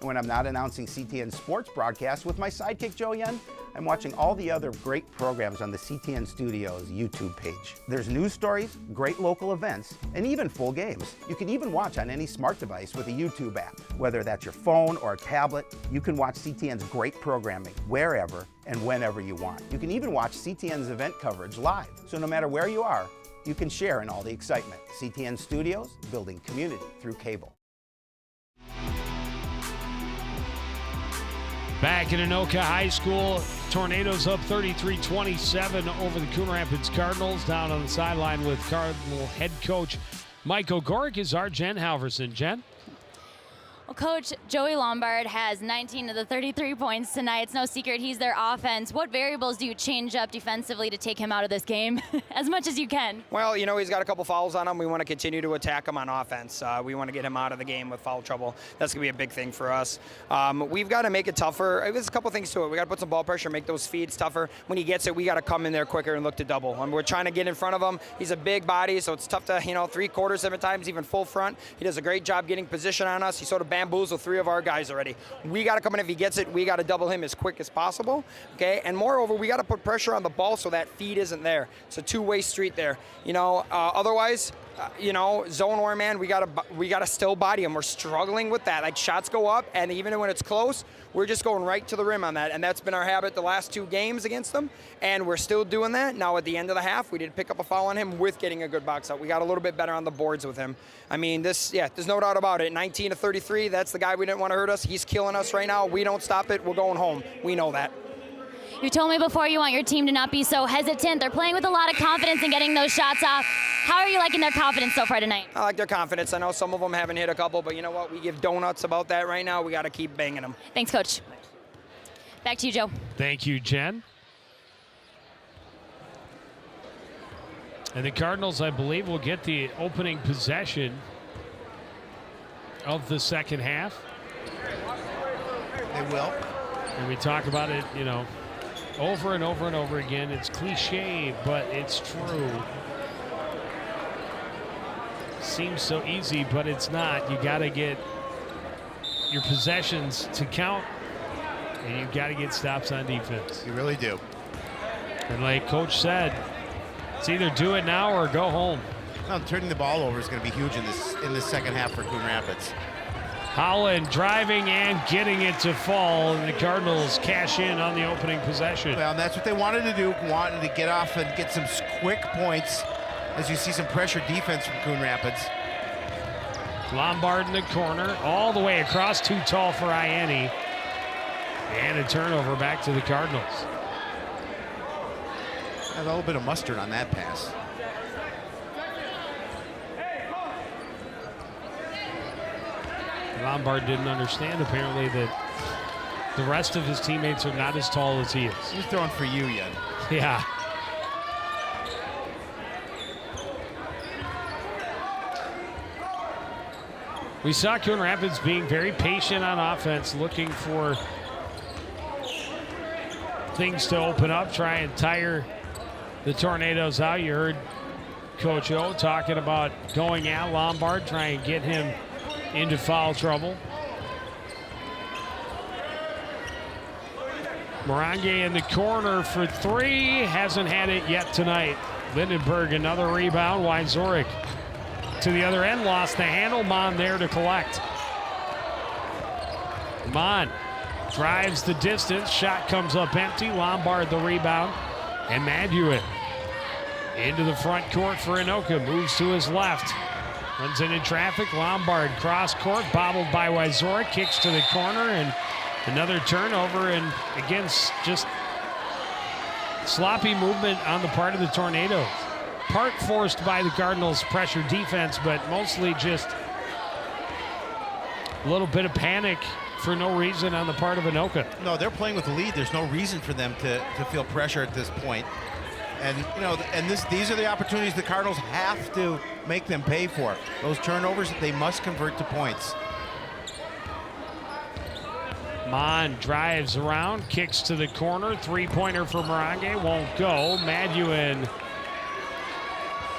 And when I'm not announcing CTN sports broadcasts with my sidekick Joe Yen, I'm watching all the other great programs on the CTN Studios YouTube page. There's news stories, great local events, and even full games. You can even watch on any smart device with a YouTube app. Whether that's your phone or a tablet, you can watch CTN's great programming wherever and whenever you want. You can even watch CTN's event coverage live. So no matter where you are, you can share in all the excitement. CTN Studios, building community through cable. Back in Anoka High School, Tornadoes up 33-27 over the Coon Rapids Cardinals. Down on the sideline with Cardinal head coach Mike O'Gorick is our Jen Halverson. Jen? Well, Coach, Joey Lombard has 19 of the 33 points tonight. It's no secret he's their offense. What variables do you change up defensively to take him out of this game as much as you can? Well, you know, he's got a couple fouls on him. We want to continue to attack him on offense. We want to get him out of the game with foul trouble. That's going to be a big thing for us. We've got to make it tougher. There's a couple things to it. We got to put some ball pressure, make those feeds tougher. When he gets it, we got to come in there quicker and look to double. We're trying to get in front of him. He's a big body, so it's tough to, you know, 3/4 of the times, even full front. He does a great job getting position on us. He sort of bamboozled 3 of our guys already. We got to come in. If he gets it, we got to double him as quick as possible. Okay, and moreover, we got to put pressure on the ball so that feed isn't there. It's a two-way street there. You know, otherwise, you know, zone war man, we gotta still body him. We're struggling with that. Like, shots go up, and even when it's close, we're just going right to the rim on that. And that's been our habit the last 2 games against them, and we're still doing that. Now at the end of the half, we did pick up a foul on him with getting a good box out. We got a little bit better on the boards with him. I mean, there's no doubt about it. 19 to 33, that's the guy we didn't want to hurt us. He's killing us right now. We don't stop it, we're going home. We know that. You told me before you want your team to not be so hesitant. They're playing with a lot of confidence and getting those shots off. How are you liking their confidence so far tonight? I like their confidence. I know some of them haven't hit a couple, but you know what? We give donuts about that right now. We got to keep banging them. Thanks, Coach. Back to you, Joe. Thank you, Jen. And the Cardinals, I believe, will get the opening possession of the second half. They will. And we talk about it, you know, over and over and over again. It's cliche, but it's true. Seems so easy, but it's not. You got to get your possessions to count, and you got to get stops on defense. You really do. And like Coach said, it's either do it now or go home. Well, turning the ball over is going to be huge in this second half for Coon Rapids. Holland driving and getting it to fall, and the Cardinals cash in on the opening possession. Well, and that's what they wanted to do, wanted to get off and get some quick points as you see some pressure defense from Coon Rapids. Lombard in the corner, all the way across, too tall for Ianni. And a turnover back to the Cardinals. A little bit of mustard on that pass. Lombard didn't understand, apparently, that the rest of his teammates are not as tall as he is. He's throwing for you, Yen. Yeah. We saw Coon Rapids being very patient on offense, looking for things to open up, try and tire the Tornadoes out. You heard Coach O talking about going at Lombard, trying to get him into foul trouble. Morange in the corner for 3. Hasn't had it yet tonight. Lindenberg, another rebound. Wyzorek to the other end, lost the handle. Mon there to collect. Mon drives the distance. Shot comes up empty. Lombard the rebound. And Maduin into the front court for Anoka. Moves to his left. Runs into traffic. Lombard cross court, bobbled by Wyzorek, kicks to the corner, and another turnover. And again, just sloppy movement on the part of the Tornadoes. Part forced by the Cardinals' pressure defense, but mostly just a little bit of panic for no reason on the part of Anoka. No, they're playing with the lead. There's no reason for them to feel pressure at this point. And you know, and these are the opportunities the Cardinals have to make them pay for. Those turnovers, they must convert to points. Mon drives around, kicks to the corner. 3-pointer for Morange, won't go. Maduin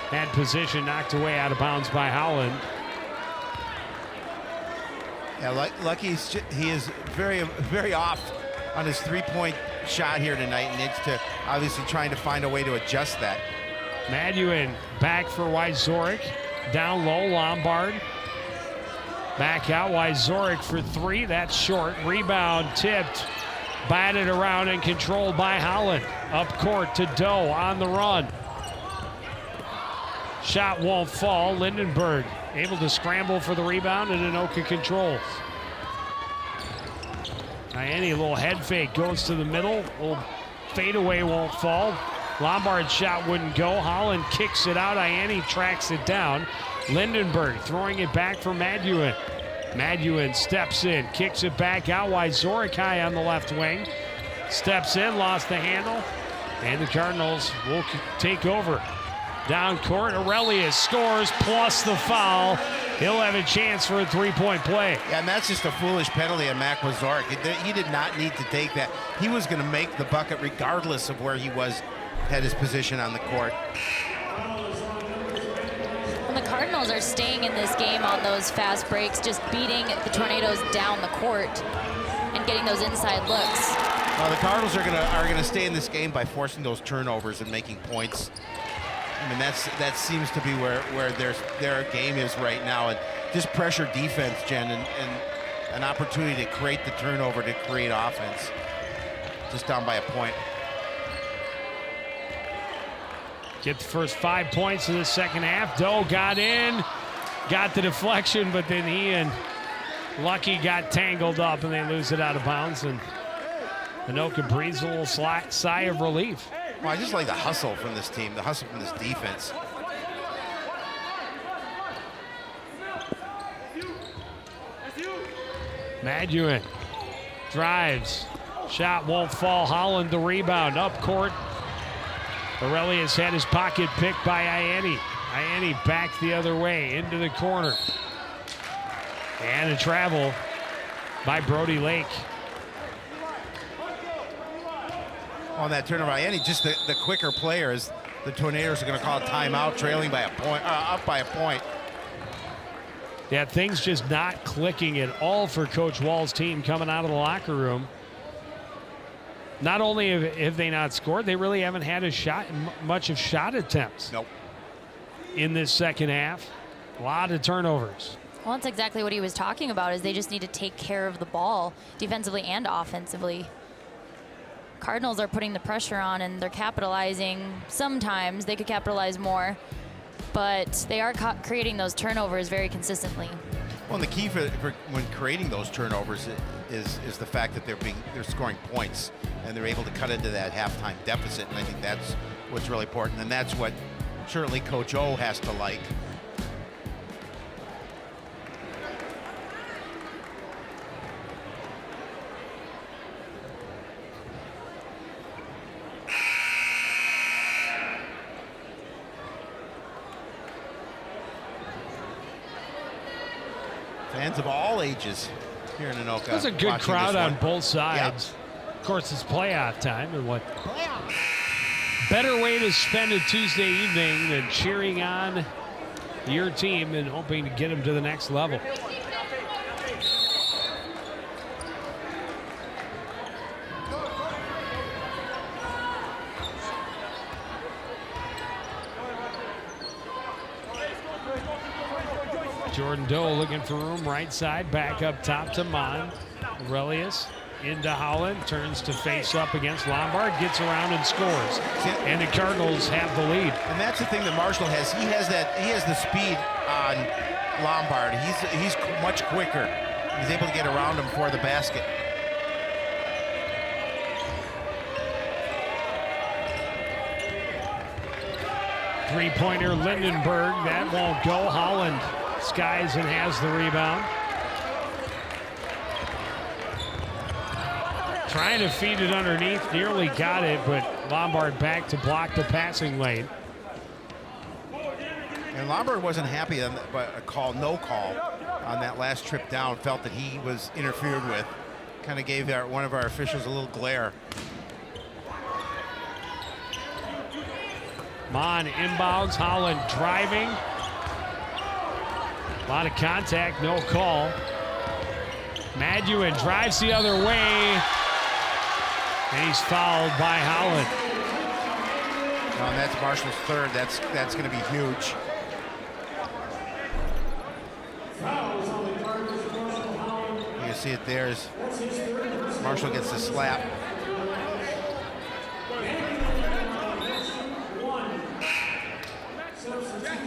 had position, knocked away out of bounds by Howland. Yeah, Lucky's he is very, very off on his three-point shot here tonight, and needs to obviously trying to find a way to adjust that. Maduin back for Wyzorek. Down low, Lombard. Back out, Wyzorek for three. That's short. Rebound tipped, batted around and controlled by Holland. Up court to Doe on the run. Shot won't fall. Lindenberg able to scramble for the rebound, and Anoka controls. Ianni, a little head fake, goes to the middle. Little fadeaway won't fall. Lombard's shot wouldn't go. Holland kicks it out. Ianni tracks it down. Lindenberg throwing it back for Maduin. Maduin steps in, kicks it back out. Wyzorek high on the left wing. Steps in, lost the handle. And the Cardinals will take over. Down court, Aurelius scores plus the foul. He'll have a chance for a three-point play. Yeah, and that's just a foolish penalty on Mac Wyzorek. He did not need to take that. He was going to make the bucket regardless of where he was, had his position on the court. And the Cardinals are staying in this game on those fast breaks, just beating the Tornadoes down the court and getting those inside looks. Well, the Cardinals are gonna stay in this game by forcing those turnovers and making points. I mean, that seems to be where their game is right now, and just pressure defense, Jen, and an opportunity to create the turnover to create offense. Just down by a point. Get the first 5 points of the second half. Doe got in, got the deflection, but then he and Lucky got tangled up, and they lose it out of bounds. And Anoka breathes a little sigh of relief. Well, I just like the hustle from this team, the hustle from this defense. Maduin drives. Shot won't fall. Holland the rebound. Up court. Aurelius had his pocket picked by Ianni. Ianni back the other way into the corner. And a travel by Brody Lake. On that turnover, Ianni, just the quicker player, as the Tornadoes are going to call a timeout, trailing by a point, up by a point. Yeah, things just not clicking at all for Coach Wall's team coming out of the locker room. Not only have they not scored, they really haven't had much of shot attempts. Nope. In this second half. A lot of turnovers. Well, that's exactly what he was talking about, is they just need to take care of the ball defensively and offensively. Cardinals are putting the pressure on, and they're capitalizing. Sometimes they could capitalize more, but they are creating those turnovers very consistently. Well, and the key for when creating those turnovers is the fact that they're scoring points, and they're able to cut into that halftime deficit, and I think that's what's really important, and that's what certainly Coach O has to like. Fans of all ages here in Anoka. There's a good crowd on both sides. Yep. Of course, it's playoff time, and what better way to spend a Tuesday evening than cheering on your team and hoping to get them to the next level. Jordan Doe looking for room right side, back up top to Mon. Aurelius into Holland, turns to face up against Lombard, gets around and scores. And the Cardinals have the lead. And that's the thing that Marshall has. He has the speed on Lombard. He's much quicker. He's able to get around him for the basket. Three-pointer Lindenberg, that won't go. Holland skies and has the rebound. Trying to feed it underneath, nearly got it, but Lombard back to block the passing lane. And Lombard wasn't happy on no call on that last trip down. Felt that he was interfered with. Kind of gave one of our officials a little glare. Mon inbounds, Holland driving. A lot of contact, no call. Maduin drives the other way, and he's fouled by Holland. Oh, and that's Marshall's third. That's going to be huge. You can see it there as Marshall gets the slap.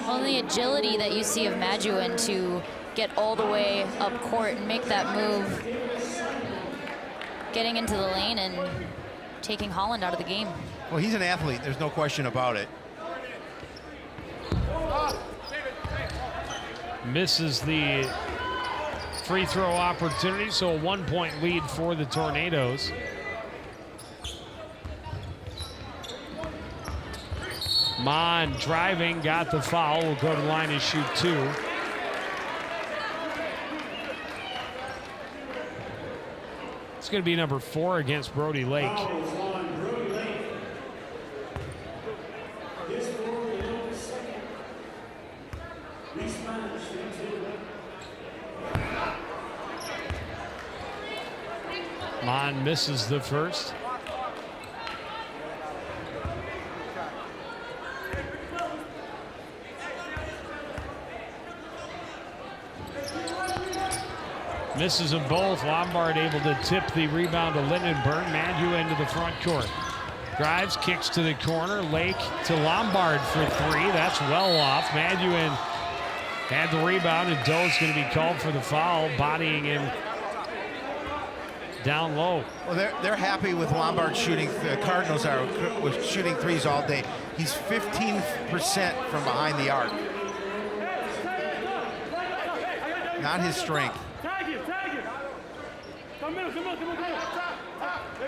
Well, the agility that you see of Maduin to get all the way up court and make that move, getting into the lane and taking Holland out of the game. Well, he's an athlete. There's no question about it. Misses the free throw opportunity, so a 1-point lead for the Tornadoes. Mon driving, got the foul, will go to the line and shoot 2. It's going to be number 4 against Brody Lake. Mon misses the first. Misses them both. Lombard able to tip the rebound to Lindenberg. Madu into the front court. Drives, kicks to the corner. Lake to Lombard for 3. That's well off. Maduin had the rebound, and Doe's going to be called for the foul, bodying him down low. Well, they're happy with Lombard shooting. The Cardinals are with shooting threes all day. He's 15% from behind the arc. Not his strength. Tag it. Come middle. There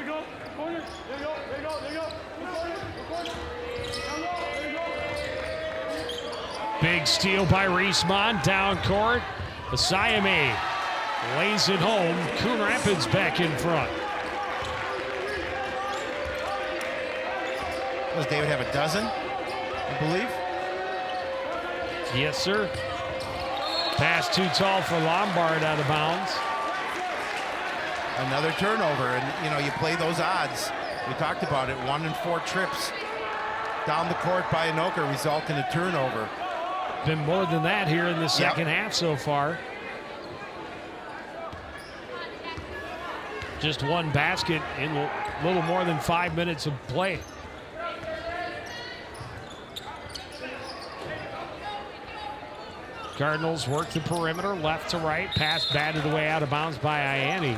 you go. Corner. There you go. Corner. There you go. Big steal by Reisman, down court. Asayame lays it home. Coon Rapids back in front. Does David have a dozen, I believe? Yes, sir. Pass too tall for Lombard, out of bounds. Another turnover, and you play those odds. We talked about it. 1 in 4 trips down the court by Anoka result in a turnover. Been more than that here in the second half so far. Just one basket in a little more than 5 minutes of play. Cardinals work the perimeter, left to right. Pass batted away out of bounds by Ianni.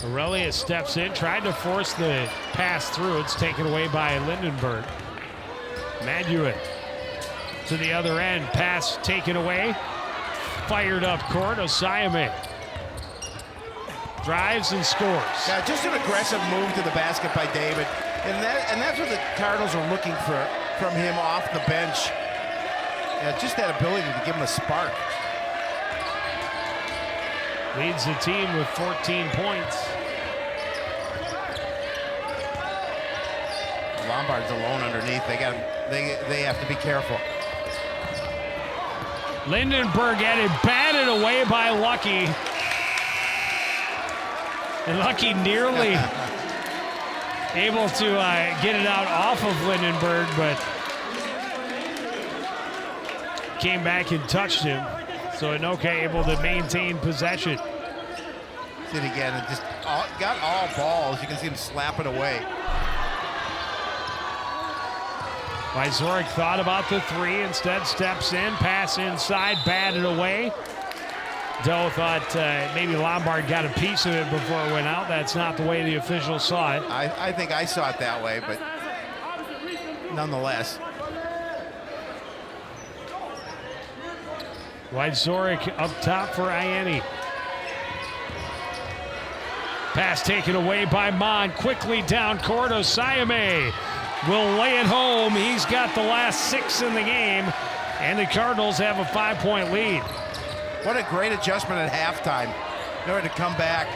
Aurelia steps in, tried to force the pass through. It's taken away by Lindenberg. Maduin to the other end, pass taken away. Fired up court, Osayame drives and scores. Yeah, just an aggressive move to the basket by David. And that's what the Cardinals are looking for from him off the bench. Yeah, just that ability to give him a spark. Leads the team with 14 points. Lombard's alone underneath. They have to be careful. Lindenberg had it batted away by Lucky. And Lucky nearly able to get it out off of Lindenberg, but came back and touched him. So Anoka able to maintain possession. See it again, and just got all balls. You can see him slap it away. Wyzorek thought about the 3, instead steps in, pass inside, batted away. Doe thought maybe Lombard got a piece of it before it went out. That's not the way the officials saw it. I think I saw it that way, but nonetheless. Wyzorek up top for Ianni. Pass taken away by Mon. Quickly down court, Osayame will lay it home. He's got the last 6 in the game, and the Cardinals have a 5-point lead. What a great adjustment at halftime in order to come back.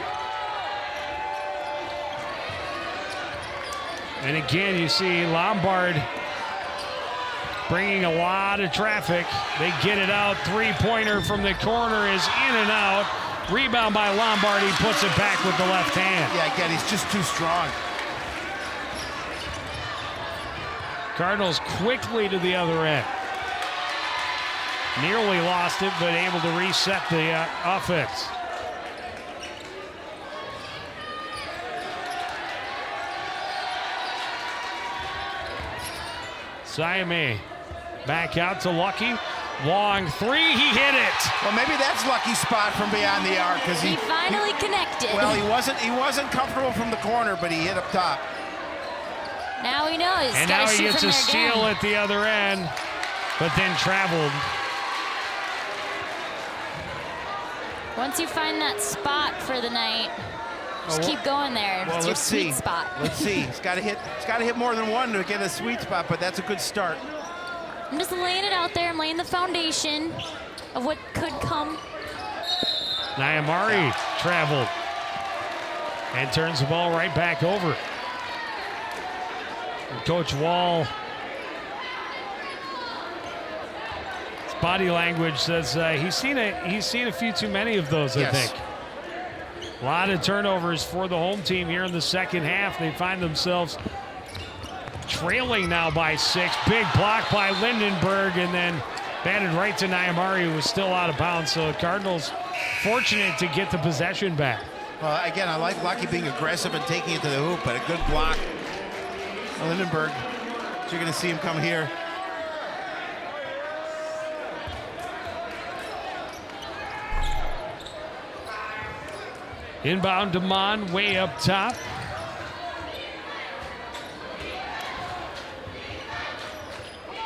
And again, you see Lombard bringing a lot of traffic. They get it out. Three-pointer from the corner is in and out. Rebound by Lombard. He puts it back with the left hand. Yeah, again, he's just too strong. Cardinals quickly to the other end. Nearly lost it, but able to reset the offense. Siame back out to Lucky. Long three, he hit it. Well, maybe that's lucky spot from beyond the arc because He finally connected. Well, he wasn't comfortable from the corner, but he hit up top. Now he knows. And Gotta now he shoot gets from a there steal again. at the other end, but then traveled. Once you find that spot for the night, just keep going there. Well, It's your let's sweet see. spot. Let's see. It's got to hit more than one to get a sweet spot, but that's a good start. I'm just laying it out there. I'm laying the foundation of what could come. Nyamari traveled and turns the ball right back over. And Coach Wall, his body language says he's seen a few too many of those. I think. A lot of turnovers for the home team here in the second half. They find themselves trailing now by 6. Big block by Lindenberg, and then batted right to Nyamari, who was still out of bounds. So the Cardinals fortunate to get the possession back. Well, again, I like Lucky being aggressive and taking it to the hoop, but a good block. Lindenberg, so you're going to see him come here. Inbound to Mon, way up top.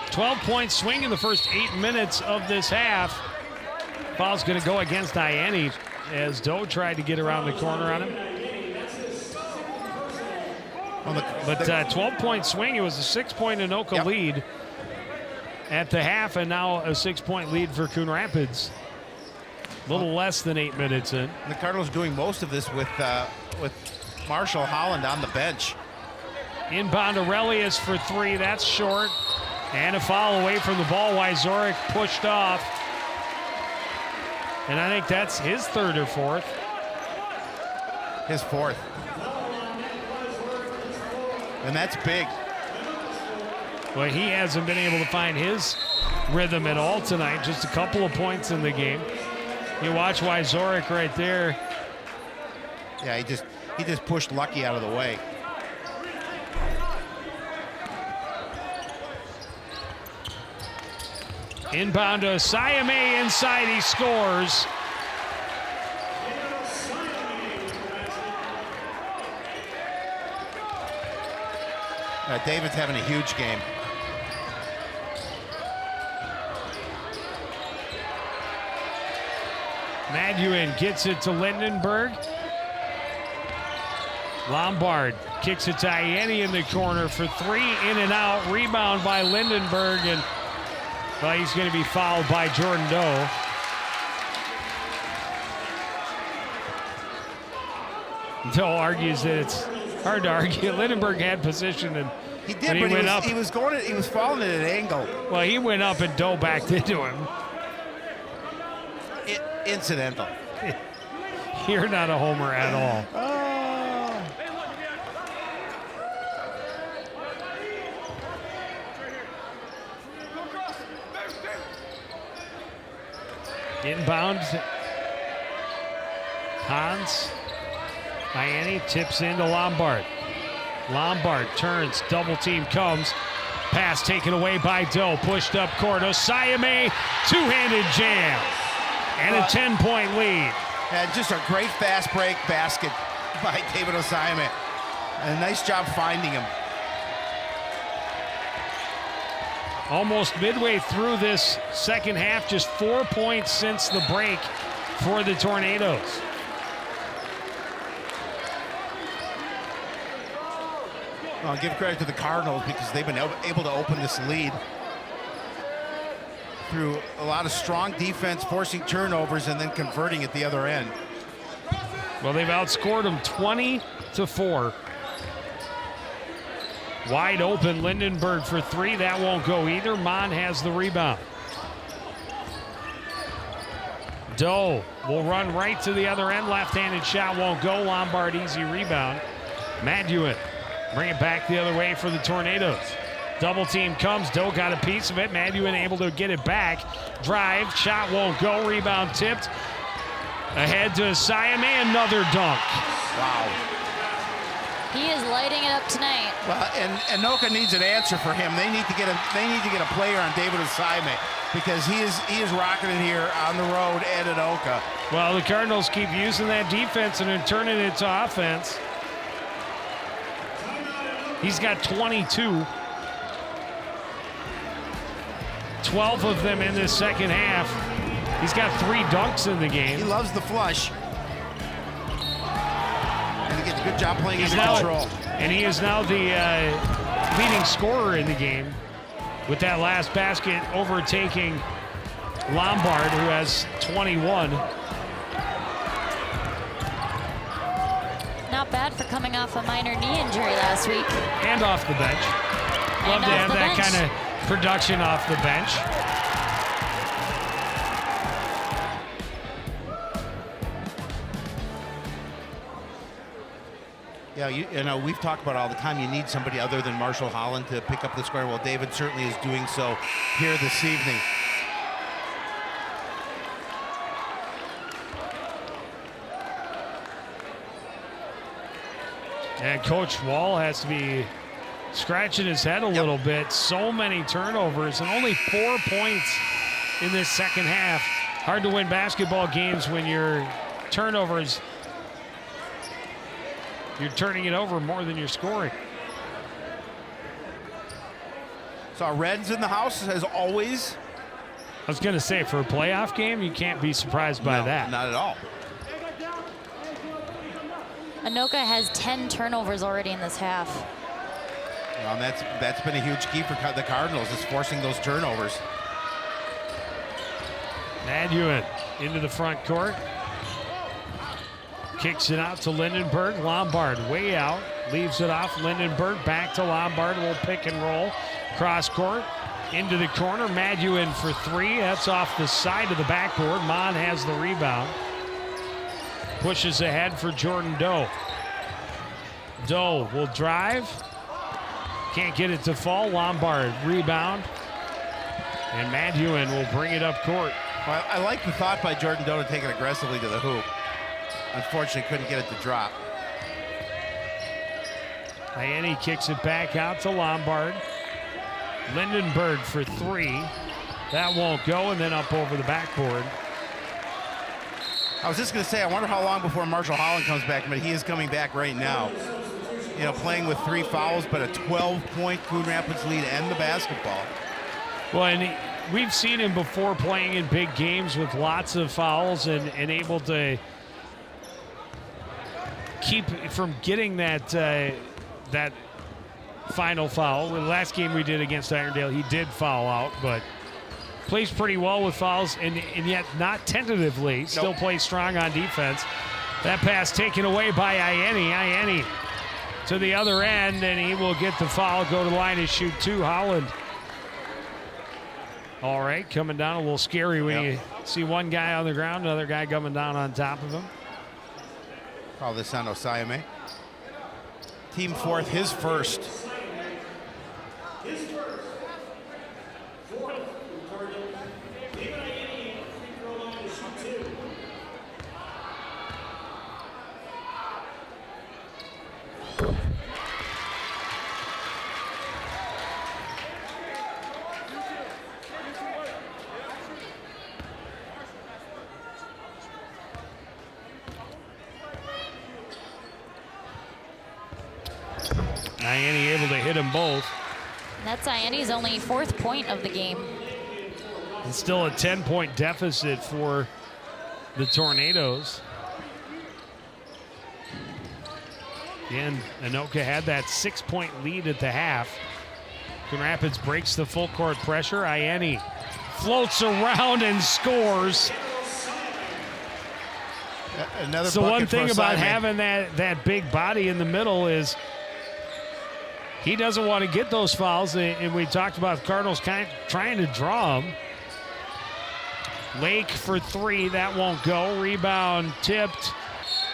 .12-point swing in the first 8 minutes of this half. Foul's going to go against Ianni as Doe tried to get around the corner on him. But 12-point swing. It was a 6-point Anoka lead at the half, and now a 6-point lead for Coon Rapids. A little less than 8 minutes in. And the Cardinals doing most of this with Marshall Holland on the bench. Inbound Aurelius for 3. That's short. And a foul away from the ball. Wyzorek pushed off. And I think that's his third or fourth. His fourth. And that's big. Well, he hasn't been able to find his rhythm at all tonight. Just a couple of points in the game. You watch Wyzorek right there. Yeah, he just pushed Lucky out of the way. Inbound to Siame inside, he scores. David's having a huge game. Maduin gets it to Lindenberg. Lombard kicks it to Ianni in the corner for 3, in and out. Rebound by Lindenberg, and well, he's going to be fouled by Jordan Doe. Doe argues that it's hard to argue. Lindenberg had position, and he did, but he was falling at an angle. Well, he went up and Doe backed into him. Incidental. You're not a homer at all. Inbound. Hans. Ianni tips into Lombard. Lombard turns, double team comes. Pass taken away by Doe, pushed up court. Osayame, two-handed jam. And a 10-point lead. And just a great fast break basket by David Osayame. And a nice job finding him. Almost midway through this second half, just 4 points since the break for the Tornadoes. I'll give credit to the Cardinals because they've been able to open this lead through a lot of strong defense, forcing turnovers, and then converting at the other end. Well, they've outscored them 20-4. Wide open, Lindenberg for three. That won't go either. Mon has the rebound. Doe will run right to the other end. Left-handed shot won't go. Lombard easy rebound. Maduin bring it back the other way for the Tornadoes. Double team comes. Doe got a piece of it. Maduin able to get it back. Drive. Shot won't go. Rebound tipped. Ahead to Siame. Another dunk. Wow. He is lighting it up tonight. Well, and Anoka needs an answer for him. They need to get a player on David Osaime because he is rocketing here on the road at Anoka. Well, the Cardinals keep using that defense and then turning it to offense. He's got 22. 12 of them in this second half. He's got 3 dunks in the game. He loves the flush. And he gets a good job playing under control. And he is now the leading scorer in the game with that last basket, overtaking Lombard, who has 21. Not bad for coming off a minor knee injury last week. And off the bench. Love to have that kind of production off the bench. Yeah, you know, we've talked about all the time, you need somebody other than Marshall Holland to pick up the square. Well, David certainly is doing so here this evening. And Coach Wall has to be scratching his head a little bit. So many turnovers and only 4 points in this second half. Hard to win basketball games when your turnovers, you're turning it over more than you're scoring. So Reds in the house as always. I was going to say, for a playoff game, you can't be surprised by that. Not at all. Anoka has 10 turnovers already in this half. Well, that's been a huge key for the Cardinals, is forcing those turnovers. Maduin into the front court. Kicks it out to Lindenberg. Lombard way out. Leaves it off. Lindenberg back to Lombard. Will pick and roll. Cross court. Into the corner. Maduin for three. That's off the side of the backboard. Mon has the rebound. Pushes ahead for Jordan Doe. Doe will drive. Can't get it to fall. Lombard rebound. And Maduin will bring it up court. Well, I like the thought by Jordan Doe to take it aggressively to the hoop. Unfortunately, couldn't get it to drop. Ianni kicks it back out to Lombard. Lindenberg for three. That won't go, and then up over the backboard. I was just going to say, I wonder how long before Marshall Holland comes back, but he is coming back right now. You know, playing with 3 fouls, but a 12-point Coon Rapids lead and the basketball. Well, and we've seen him before playing in big games with lots of fouls and able to keep from getting that that final foul. The last game we did against Irondale, he did foul out, but plays pretty well with fouls and yet not tentatively. Still plays strong on defense. That pass taken away by Ianni. Ianni to the other end, and he will get the foul, go to the line and shoot 2. Holland. All right, coming down a little scary when you see one guy on the ground, another guy coming down on top of him. Call this on Osiame. Team fourth, his first. Ianni able to hit them both. That's Ianni's only 4th point of the game. And still a 10-point deficit for the Tornadoes. Again, Anoka had that 6-point lead at the half. Coon Rapids breaks the full court pressure. Ianni floats around and scores. Another So bucket one thing for about Simon. having that big body in the middle is he doesn't want to get those fouls, and we talked about the Cardinals kind of trying to draw them. Lake for three, that won't go. Rebound tipped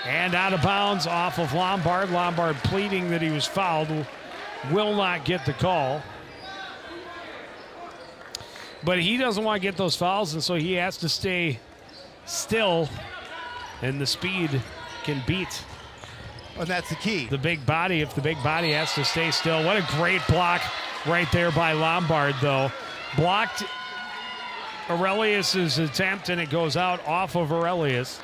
and out of bounds off of Lombard. Lombard pleading that he was fouled, will not get the call. But he doesn't want to get those fouls, and so he has to stay still, and the speed can beat And that's the key. the big body if the big body has to stay still. What a great block right there by Lombard, though. Blocked Aurelius's attempt, and it goes out off of Aurelius.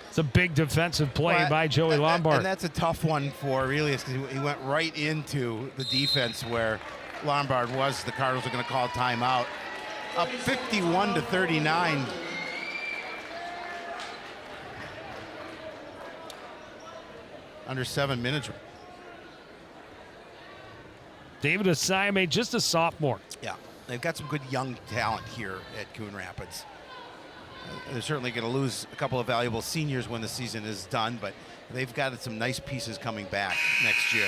It's a big defensive play Well, by Joey Lombard. And that's a tough one for Aurelius because he went right into the defense where Lombard was. The Cardinals are going to call timeout. Up 51-39. Under 7 minutes. David Asime, just a sophomore. Yeah, they've got some good young talent here at Coon Rapids. They're certainly going to lose a couple of valuable seniors when the season is done, but they've got some nice pieces coming back next year.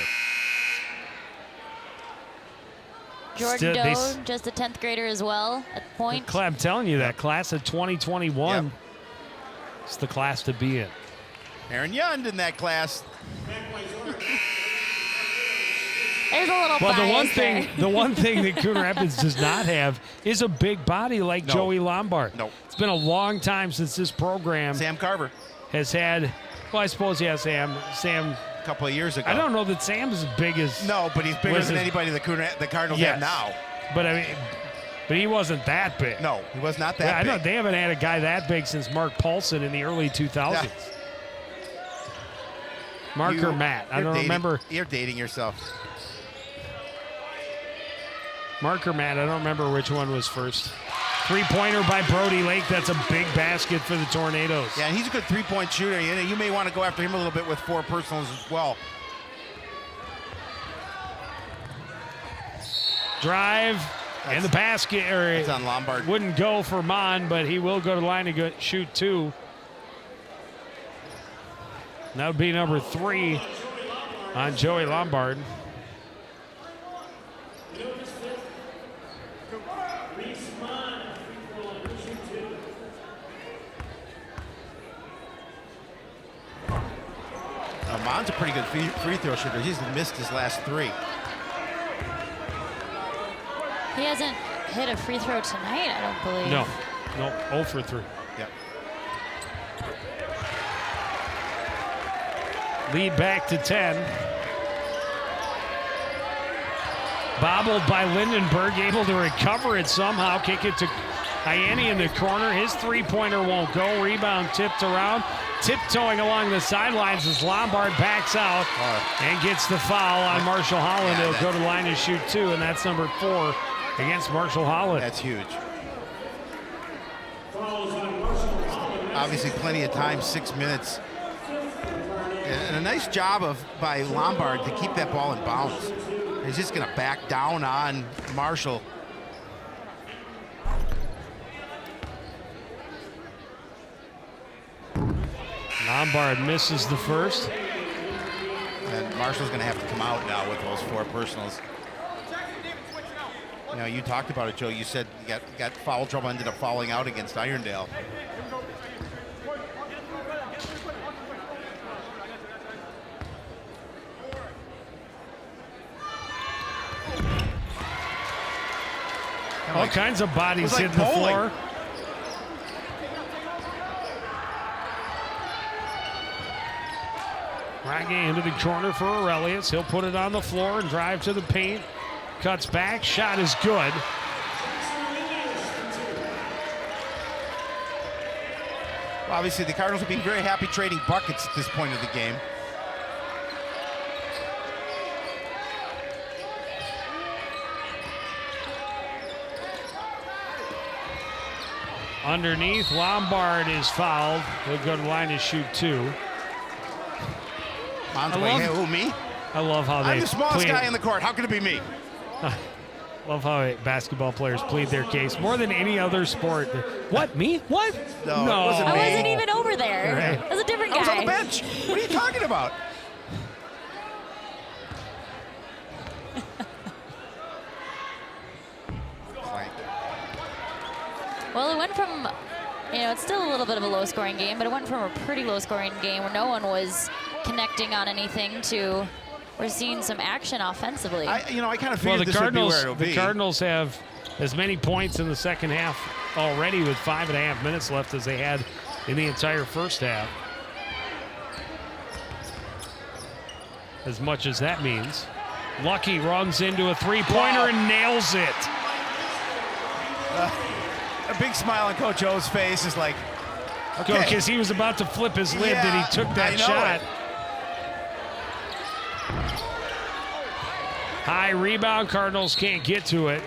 Jordan Doe, just a 10th grader as well at the point. I'm telling you, that class of 2021 Yep. is the class to be in. Aaron Yund in that class. There's a little Well, bias there. the one thing that Coon Rapids does not have is a big body like No. Joey Lombard. No. It's been a long time since this program Sam Carver, has had, well, I suppose, yeah, Sam. a couple of years ago. I don't know that Sam's as big as. No, but he's bigger Was than it- anybody the Cardinals Yes. have now. But I mean, but he wasn't that big. No, he was not that Yeah, I know big. they haven't had a guy that big since Mark Paulson in the early 2000s. Yeah. Mark You- or Matt? I you're don't dating- remember. You're dating yourself. Mark or Matt? I don't remember which one was first. Three-pointer by Brody Lake. That's a big basket for the Tornadoes. Yeah, and he's a good three-point shooter. You may want to go after him a little bit with 4 personals as well. Drive and the basket. Or It's on Lombard. wouldn't go for Mon, but he will go to line to go shoot 2. That would be number 3 on Joey Lombard. Mon's a pretty good free throw shooter. He's missed his last 3. He hasn't hit a free throw tonight, I don't believe. No, 0 for 3. Yep. Lead back to 10. Bobbled by Lindenberg, able to recover it somehow. Kick it to Ianni in the corner. His three-pointer won't go. Rebound tipped around. Tiptoeing along the sidelines as Lombard backs out and gets the foul on Marshall Holland. Yeah, He'll go to line to shoot 2, and that's number 4 against Marshall Holland. That's huge. Obviously, plenty of time, 6 minutes. And a nice job by Lombard to keep that ball in bounds. He's just going to back down on Marshall. Lombard misses the first. And Marshall's going to have to come out now with those 4 personals. You know, you talked about it, Joe. You said you got foul trouble, ended up fouling out against Irondale. All kinds of bodies like hitting the bowling. floor. Rage into the corner for Aurelius. He'll put it on the floor and drive to the paint. Cuts back. Shot is good. Well, obviously, the Cardinals will be very happy trading buckets at this point of the game. Underneath, Lombard is fouled. He'll go to line to shoot 2. Mon's I way, love- hey, who, me? I love how they I'm the smallest clean- guy in the court. How can it be me? Love how basketball players plead their case more than any other sport. What, me? What? No, it wasn't I me. wasn't even over there. Right. That was a different I was on the guy. bench. What are you talking about? Well, it went from, it's still a little bit of a low-scoring game, but it went from a pretty low-scoring game where no one was connecting on anything to we're seeing some action offensively. I kind of figured Well, this would be where it would the be. Cardinals have as many points in the second half already with 5.5 minutes left as they had in the entire first half. As much as that means. Lucky runs into a three-pointer and nails it. A big smile on Coach O's face is like, okay. Because he was about to flip his lid Yeah, and he took that I know shot. it. High rebound, Cardinals can't get to it.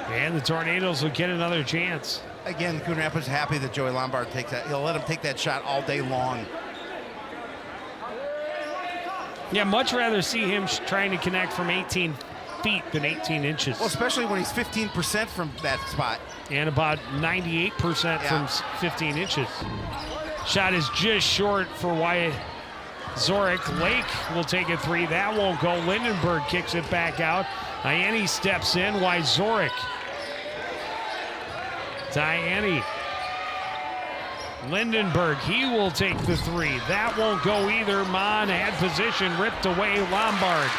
And the Tornadoes will get another chance. Again, Coon Rapids happy that Joey Lombard takes that. He'll let him take that shot all day long. Yeah, much rather see him trying to connect from 18 feet than 18 inches. Well, especially when he's 15% from that spot. And about 98% from 15 inches. Shot is just short for Wyatt Zoric. Lake will take a three. That won't go. Lindenberg kicks it back out. Ianni steps in. Why Zoric? Ianni. Lindenberg, he will take the three. That won't go either. Mon had position, ripped away. Lombard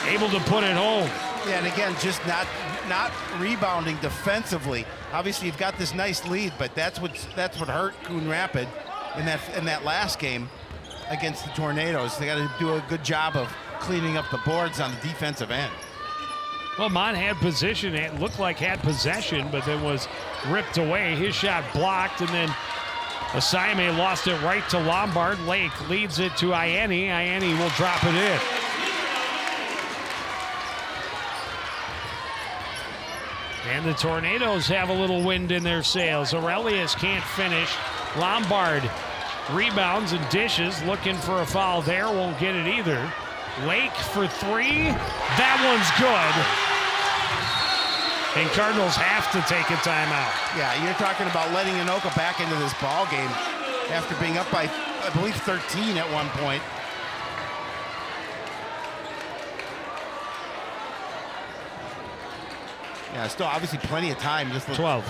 able to put it home. Yeah, and again, just not rebounding defensively. Obviously, you've got this nice lead, but that's what hurt Coon Rapid in that last game against the Tornadoes. They got to do a good job of cleaning up the boards on the defensive end. Well, Mon had position. It looked like had possession, but then was ripped away. His shot blocked, and then Asayame lost it right to Lombard. Lake leads it to Ianni. Ianni will drop it in. And the Tornadoes have a little wind in their sails. Aurelius can't finish. Lombard rebounds and dishes, looking for a foul there. Won't get it either. Lake for three. That one's good. And Cardinals have to take a timeout. Yeah, you're talking about letting Anoka back into this ball game after being up by, I believe, 13 at one point. Yeah, still obviously plenty of time. Just 12.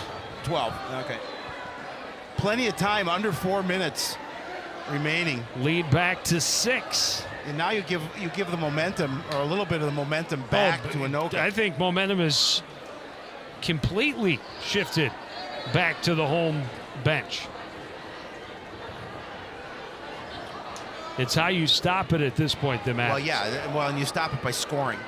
12, okay. Plenty of time, under 4 minutes remaining. Lead back to 6. And now you give the momentum, or a little bit of the momentum back to Anoka. I think momentum is completely shifted back to the home bench. It's how you stop it at this point that matters. Well, yeah, well, and you stop it by scoring.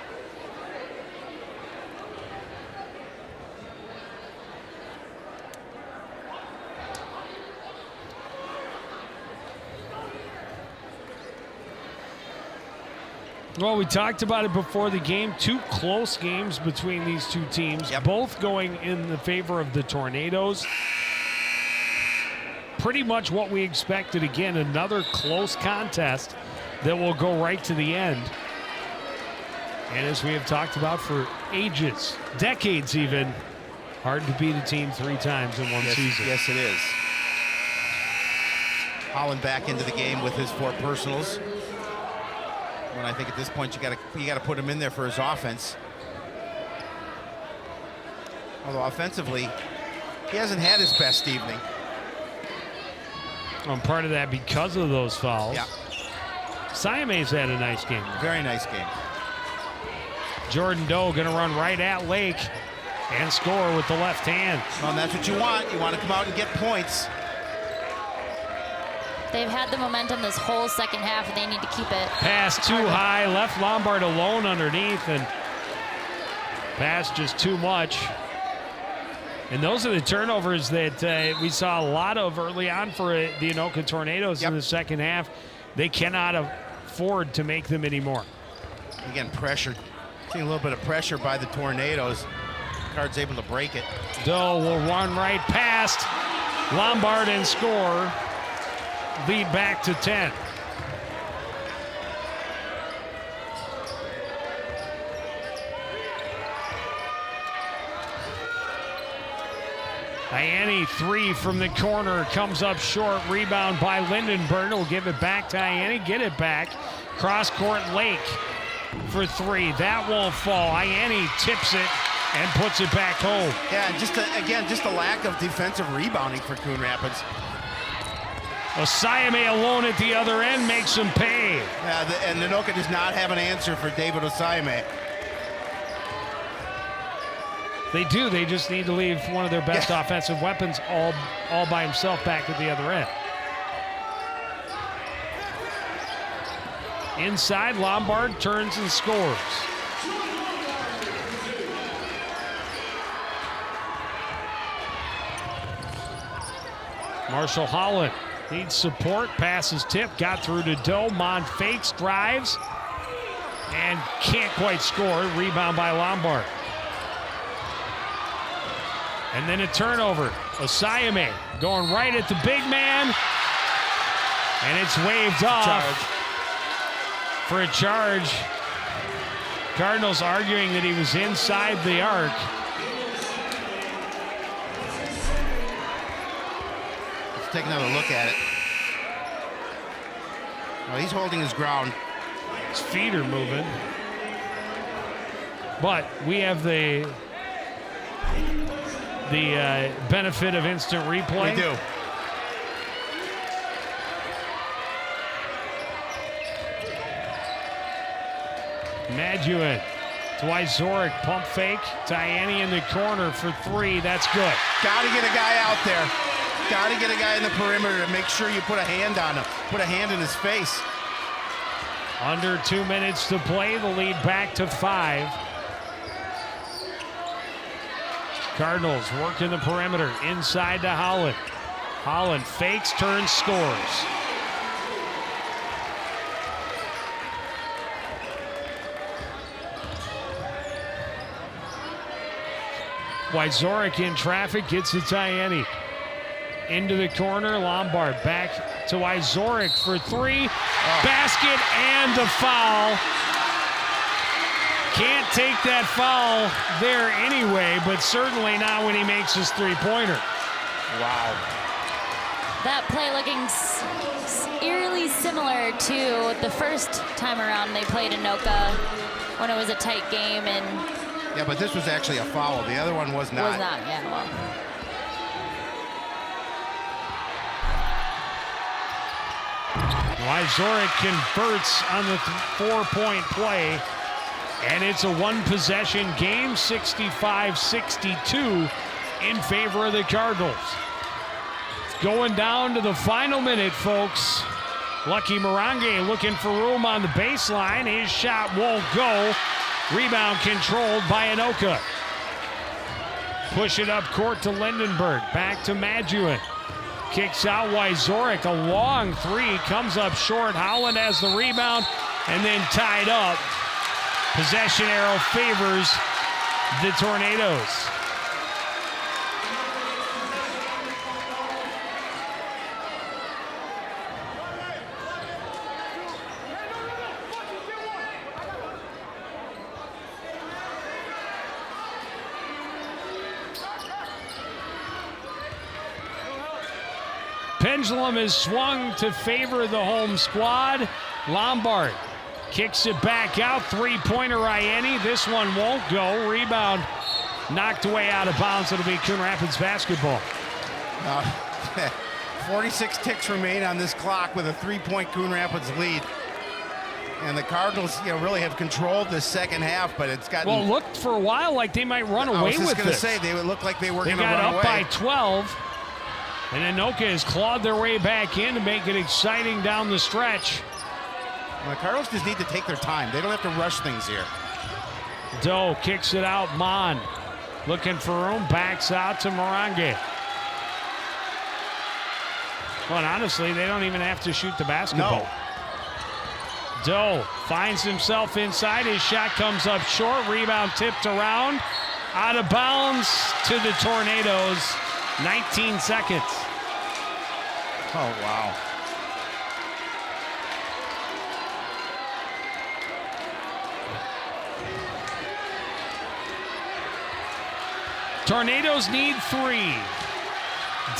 Well, we talked about it before the game. 2 close games between these two teams, both going in the favor of the Tornadoes. Pretty much what we expected. Again, another close contest that will go right to the end. And as we have talked about for ages, decades even, hard to beat a team 3 times in one season. Yes, it is. Holland back into the game with his 4 personals. When I think at this point you got to put him in there for his offense. Although offensively, he hasn't had his best evening. I'm part of that because of those fouls. Yeah. Siame's had a nice game. Very nice game. Jordan Doe going to run right at Lake and score with the left hand. Well, and that's what you want. You want to come out and get points. They've had the momentum this whole second half, and they need to keep it. Pass too high, left Lombard alone underneath, and pass just too much. And those are the turnovers that we saw a lot of early on for the Anoka Tornadoes in the second half. They cannot afford to make them anymore. Again, pressure. Seeing a little bit of pressure by the Tornadoes. Card's able to break it. Doe will run right past Lombard and score. Lead back to 10. Ianni, 3 from the corner, comes up short. Rebound by Lindenberg. Will give it back to Ianni. Get it back. Cross court, Lake for 3. That won't fall. Ianni tips it and puts it back home. Yeah, just a lack of defensive rebounding for Coon Rapids. Osayame alone at the other end makes him pay. Yeah, and Anoka does not have an answer for David Osayame. They do. They just need to leave one of their best offensive weapons all by himself back at the other end. Inside, Lombard turns and scores. Marshall Holland needs support. Passes tip. Got through to Doe. Mon fakes, drives, and can't quite score. Rebound by Lombard. And then a turnover. Osayame going right at the big man. And it's waved off for a charge. Cardinals arguing that he was inside the arc. Let's take another look at it. Well, he's holding his ground. His feet are moving. But we have the benefit of instant replay. We do. Maduin. Dwight Zorik, pump fake. Ianni in the corner for 3. That's good. Got to get a guy out there. Got to get a guy in the perimeter to make sure you put a hand on him. Put a hand in his face. Under 2 minutes to play. The lead back to 5. Cardinals working the perimeter. Inside to Holland. Holland fakes, turns, scores. Wyzorek in traffic, gets it to Ianni. Into the corner, Lombard back to Wyzorek for 3. Basket and the foul. Can't take that foul there anyway, but certainly not when he makes his 3-pointer. Wow. That play looking eerily similar to the first time around they played Anoka when it was a tight game. And yeah, but this was actually a foul. The other one was not. Was not, yeah, well. Wyzorek converts on the 4-point play, and it's a one-possession game, 65-62 in favor of the Cardinals. Going down to the final minute, folks. Lucky Morange looking for room on the baseline. His shot won't go. Rebound controlled by Anoka. Push it up court to Lindenberg. Back to Maduin. Kicks out Wyzorek. A long 3 comes up short. Holland has the rebound and then tied up. Possession arrow favors the Tornadoes. Pendulum is swung to favor the home squad. Lombard kicks it back out. 3-pointer Ianni. This one won't go. Rebound knocked away out of bounds. It'll be Coon Rapids basketball. 46 ticks remain on this clock with a 3-point Coon Rapids lead. And the Cardinals, really have controlled this second half, but it's gotten... Well, looked for a while like they might run away with this. I was just going to say, they would look like they were going to run away. They got up by 12. And Anoka has clawed their way back in to make it exciting down the stretch. Well, the Cardinals just need to take their time. They don't have to rush things here. Doe kicks it out. Mon looking for room. Backs out to Morange. Well, and honestly, they don't even have to shoot the basketball. No. Doe finds himself inside. His shot comes up short. Rebound tipped around. Out of bounds to the Tornadoes. 19 seconds. Oh, wow. Tornadoes need 3.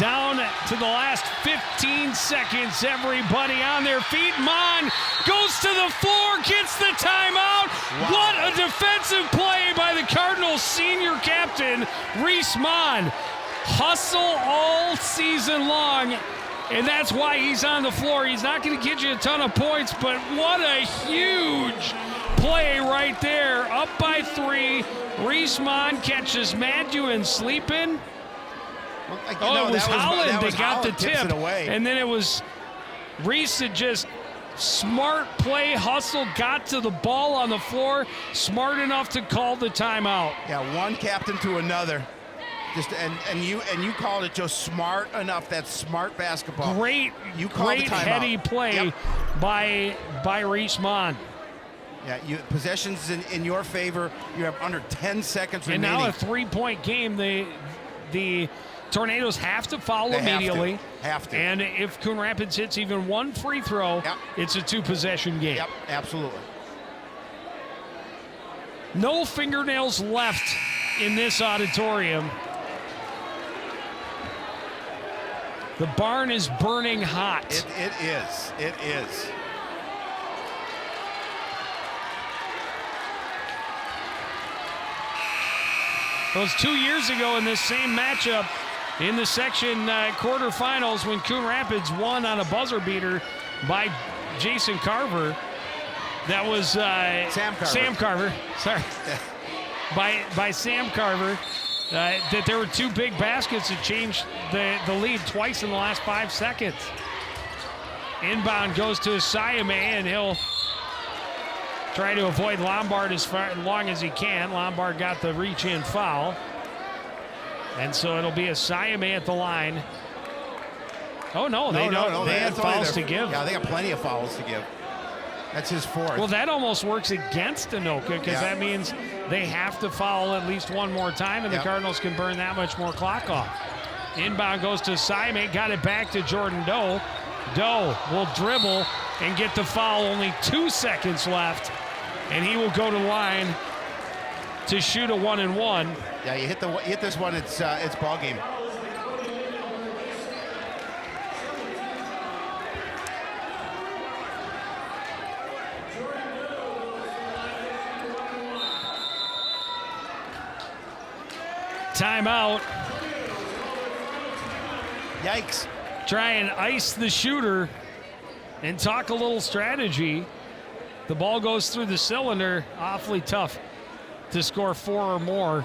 down to the last 15 seconds. Everybody on their feet. Mon goes to the floor, gets the timeout. Wow. What a defensive play by the Cardinals senior captain, Reese Mon. Hustle all season long, and that's why he's on the floor. He's not going to get you a ton of points, but what a huge play right there. Up by 3. Reese Mon catches Maduen sleeping. Well, it was Holland that got Holland the tips tip. it away. And then it was Reese that just smart play, hustle, got to the ball on the floor, smart enough to call the timeout. Yeah, one captain to another. Just and you called it just smart enough. That's smart basketball. Great heady play by Reese Mon. Yeah, possessions in your favor. You have under 10 seconds and remaining. Now a 3-point game. The Tornadoes have to foul immediately. Have to. And if Coon Rapids hits even one free throw, it's a 2-possession game. Yep, absolutely. No fingernails left in this auditorium. The barn is burning hot. It is. It is. It was 2 years ago in this same matchup in the section quarterfinals when Coon Rapids won on a buzzer beater by Jason Carver. That was Sam Carver. Sorry. by Sam Carver. That there were 2 big baskets that changed the lead twice in the last 5 seconds. Inbound goes to Siame, and he'll try to avoid Lombard as long as he can. Lombard got the reach-in foul. And so it'll be a Siame at the line. Oh, no, they don't. They have fouls to give. Yeah, they got plenty of fouls to give. That's his 4th. Well, that almost works against Anoka because that means they have to foul at least one more time, and the Cardinals can burn that much more clock off. Inbound goes to Siame, got it back to Jordan Doe. Doe will dribble and get the foul. Only 2 seconds left, and he will go to the line to shoot a 1-and-1. Yeah, you hit this one, it's ball game. Timeout. Yikes. Try and ice the shooter and talk a little strategy. The ball goes through the cylinder. Awfully tough to score 4 or more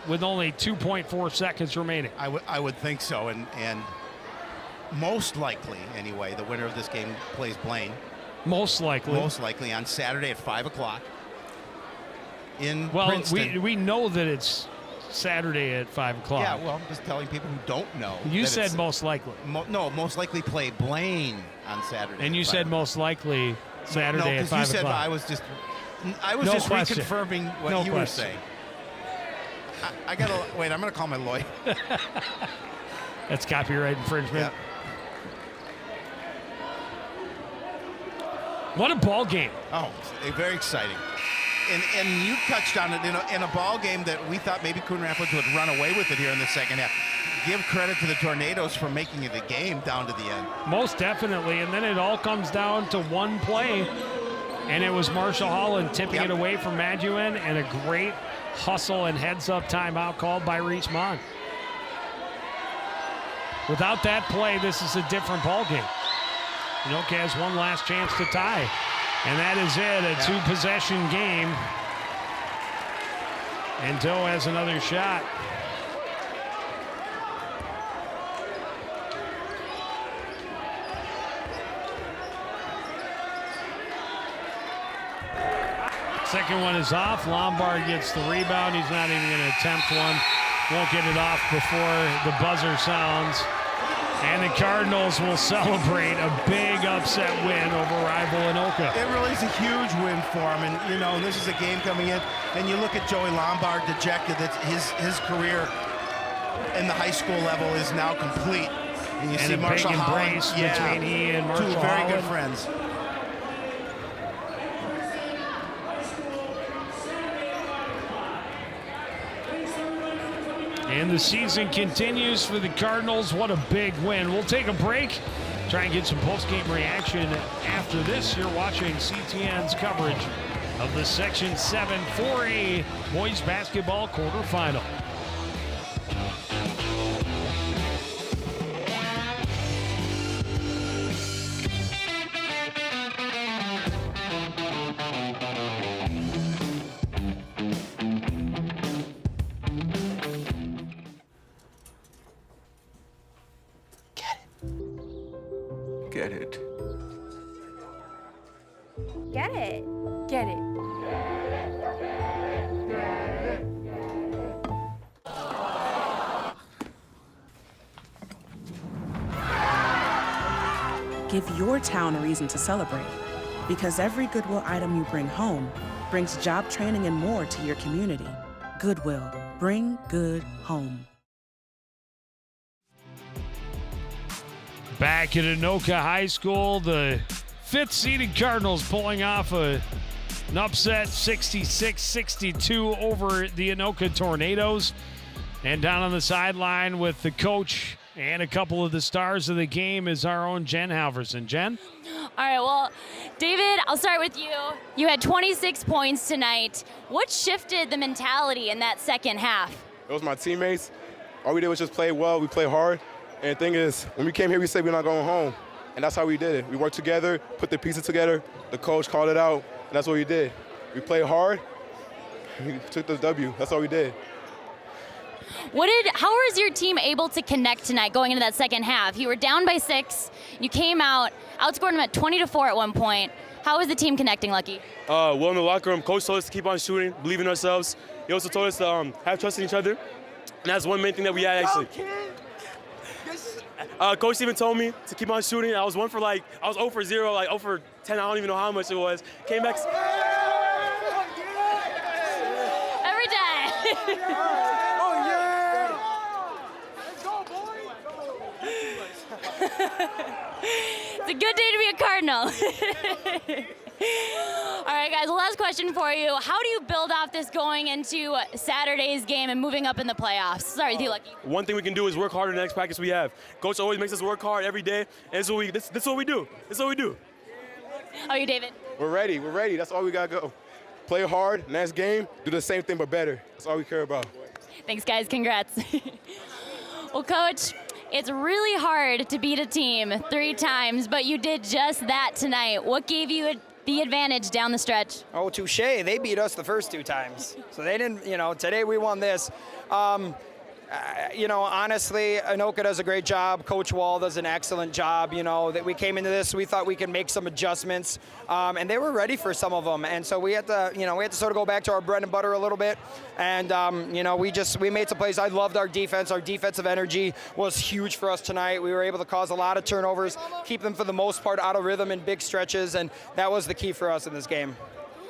with only 2.4 seconds remaining. I would think so, and most likely, anyway, the winner of this game plays Blaine. Most likely. Most likely on Saturday at 5 o'clock in Princeton. We know that it's Saturday at 5 o'clock. Yeah, well, I'm just telling people who don't know. You said most likely. No, most likely play Blaine on Saturday. And you said most likely Saturday at 5 o'clock. No, because you said I was just reconfirming what you were saying. I gotta wait. I'm gonna call my lawyer. That's copyright infringement. Yeah. What a ball game! Oh, very exciting. And you touched on it in a ball game that we thought maybe Coon Rapids would run away with it here in the second half. Give credit to the Tornadoes for making it a game down to the end. Most definitely, and then it all comes down to one play, and it was Marshall Holland tipping it away from Maduen, and a great hustle and heads-up timeout called by Reese Mon. Without that play, this is a different ball game. Anoka has one last chance to tie. And that is it, a 2-possession game. And Doe has another shot. Second one is off. Lombard gets the rebound. He's not even going to attempt one. Won't get it off before the buzzer sounds. And the Cardinals will celebrate a big upset win over rival Anoka. It really is a huge win for him. And, this is a game coming in. And you look at Joey Lombard dejected. That his career in the high school level is now complete. And you see Marshall Holland. Between he and Marshall Two very Holland. good friends. And the season continues for the Cardinals. What a big win. We'll take a break. Try and get some post-game reaction after this. You're watching CTN's coverage of the Section 7 4A boys basketball quarterfinal. Get it. Get it. Get it. Give your town a reason to celebrate, because every Goodwill item you bring home brings job training and more to your community. Goodwill, bring good home. Back at Anoka High School, the 5th-seeded Cardinals pulling off an upset 66-62 over the Anoka Tornadoes. And down on the sideline with the coach and a couple of the stars of the game is our own Jen Halverson. Jen? All right, well, David, I'll start with you. You had 26 points tonight. What shifted the mentality in that second half? It was my teammates. All we did was just play well. We played hard. And the thing is, when we came here, we said we're not going home. And that's how we did it. We worked together, put the pieces together. The coach called it out, and that's what we did. We played hard. We took the W. That's all we did. How was your team able to connect tonight going into that second half? You were down by 6. You came out, outscored them at 20-4 at one point. How was the team connecting, Lucky? Well, in the locker room, coach told us to keep on shooting, believe in ourselves. He also told us to have trust in each other. And that's one main thing that we had, actually. Coach even told me to keep on shooting. I was 0 for 0, like 0 for 10, I don't even know how much it was. Came back. Every time. Oh, yeah! Let's go, boys! It's a good day to be a Cardinal. All right, guys, last question for you. How do you build off this going into Saturday's game and moving up in the playoffs? Sorry, with you, Lucky. One thing we can do is work harder the next practice we have. Coach always makes us work hard every day, and this is what we do. This is what we do. How are you, David? We're ready. We're ready. That's all we got to go. Play hard, next game, do the same thing but better. That's all we care about. Thanks, guys. Congrats. Well, Coach, it's really hard to beat a team 3 times, but you did just that tonight. What gave you the advantage down the stretch? Oh, touche. They beat us the first 2 times. So they didn't, today we won this. Honestly, Anoka does a great job. Coach Wall does an excellent job. That we came into this, we thought we could make some adjustments, and they were ready for some of them. And so we had to sort of go back to our bread and butter a little bit. And we made some plays. I loved our defense. Our defensive energy was huge for us tonight. We were able to cause a lot of turnovers, keep them for the most part out of rhythm in big stretches, and that was the key for us in this game.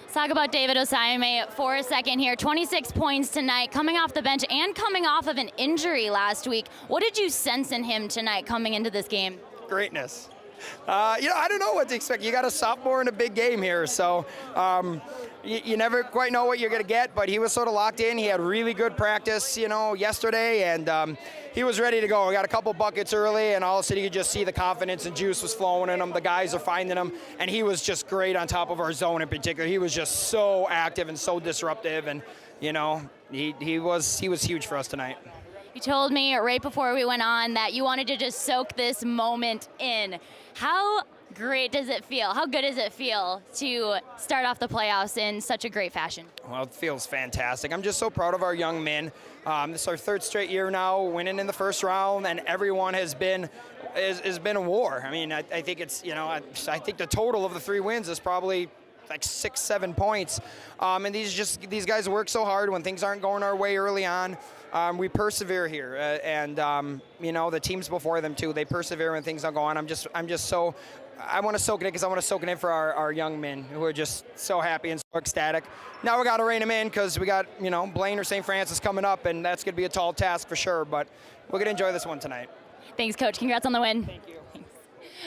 Let's talk about David Osaime for a second here. 26 points tonight, coming off the bench and coming off of an injury last week. What did you sense in him tonight coming into this game? Greatness. I don't know what to expect. You got a sophomore in a big game here, so you never quite know what you're going to get, but he was sort of locked in. He had really good practice, yesterday, and he was ready to go. We got a couple buckets early, and all of a sudden you could just see the confidence and juice was flowing in him. The guys are finding him, and he was just great on top of our zone in particular. He was just so active and so disruptive, and, he was huge for us tonight. You told me right before we went on that you wanted to just soak this moment in. How great does it feel? How good does it feel to start off the playoffs in such a great fashion? Well, it feels fantastic. I'm just so proud of our young men. This is our 3rd straight year now, winning in the first round, and everyone has been a war. I mean, I think it's, I think the total of the 3 wins is probably like 6-7 points. And these guys work so hard when things aren't going our way early on. We persevere here, and the teams before them too. They persevere when things don't go on. I want to soak it in because I want to soak it in for our young men who are just so happy and so ecstatic. Now we got to rein them in because we got Blaine or St. Francis coming up, and that's going to be a tall task for sure. But we're going to enjoy this one tonight. Thanks, Coach. Congrats on the win. Thank you.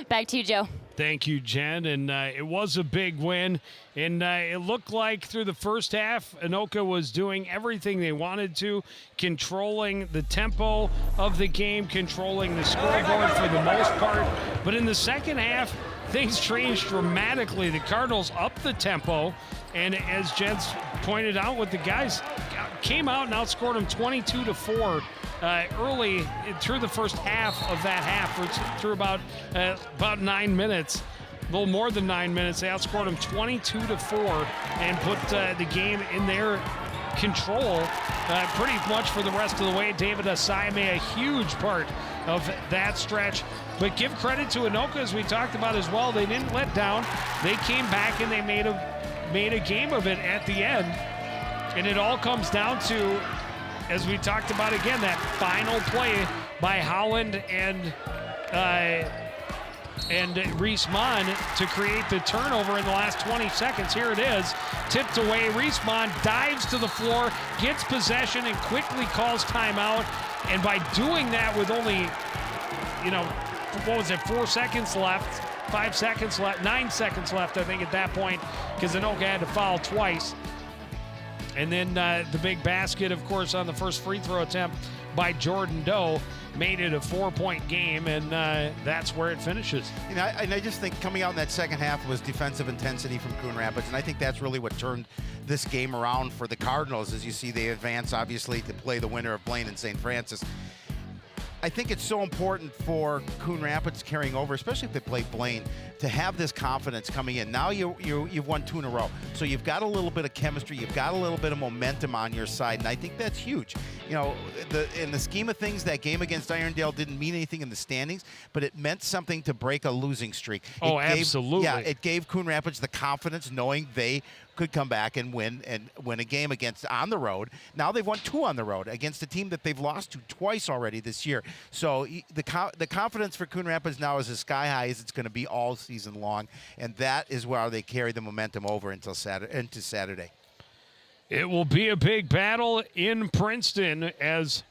Back to you, Joe. Thank you, Jen. And it was a big win. And it looked like through the first half, Anoka was doing everything they wanted to, controlling the tempo of the game, controlling the scoreboard for the most part. But in the second half, things changed dramatically. The Cardinals upped the tempo. And as Jen's pointed out, with the guys came out and outscored them 22-4 early through the first half of that half, or through about 9 minutes, a little more than 9 minutes. They outscored them 22-4 and put the game in their control pretty much for the rest of the way. David Asai made a huge part of that stretch. But give credit to Anoka, as we talked about as well. They didn't let down. They came back and they made a game of it at the end. And it all comes down to, as we talked about again, that final play by Holland and Reese-Mon to create the turnover in the last 20 seconds. Here it is, tipped away. Reese-Mon dives to the floor, gets possession, and quickly calls timeout. And by doing that with only, 4 seconds left, 5 seconds left, 9 seconds left, I think, at that point, because Anoka had to foul twice. And then the big basket, of course, on the first free throw attempt by Jordan Doe made it a 4-point game, and that's where it finishes. And I just think coming out in that second half was defensive intensity from Coon Rapids, and I think that's really what turned this game around for the Cardinals. As you see, they advance, obviously, to play the winner of Blaine and St. Francis. I think it's so important for Coon Rapids carrying over, especially if they play Blaine, to have this confidence coming in. Now you've won 2 in a row, so you've got a little bit of chemistry, you've got a little bit of momentum on your side, and I think that's huge. In the scheme of things, that game against Irondale didn't mean anything in the standings, but it meant something to break a losing streak. Absolutely. Yeah, it gave Coon Rapids the confidence, knowing they could come back and win a game against on the road. Now they've won 2 on the road against a team that they've lost to twice already this year. So the confidence for Coon Rapids now is as sky high as it's going to be all season long, and that is where they carry the momentum over into Saturday. It will be a big battle in Princeton as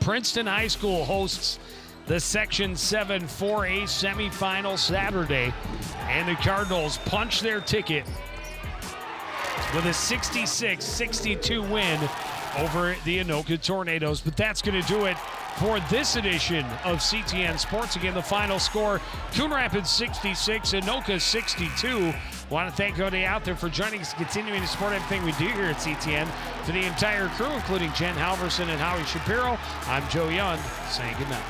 Princeton High School hosts the Section 7 4A semifinal Saturday, and the Cardinals punch their ticket with a 66-62 win over the Anoka Tornadoes. But that's going to do it for this edition of CTN Sports. Again, the final score, Coon Rapids 66, Anoka 62. Want to thank everybody out there for joining us, continuing to support everything we do here at CTN. For the entire crew, including Jen Halverson and Howie Shapiro, I'm Joe Young, saying goodnight.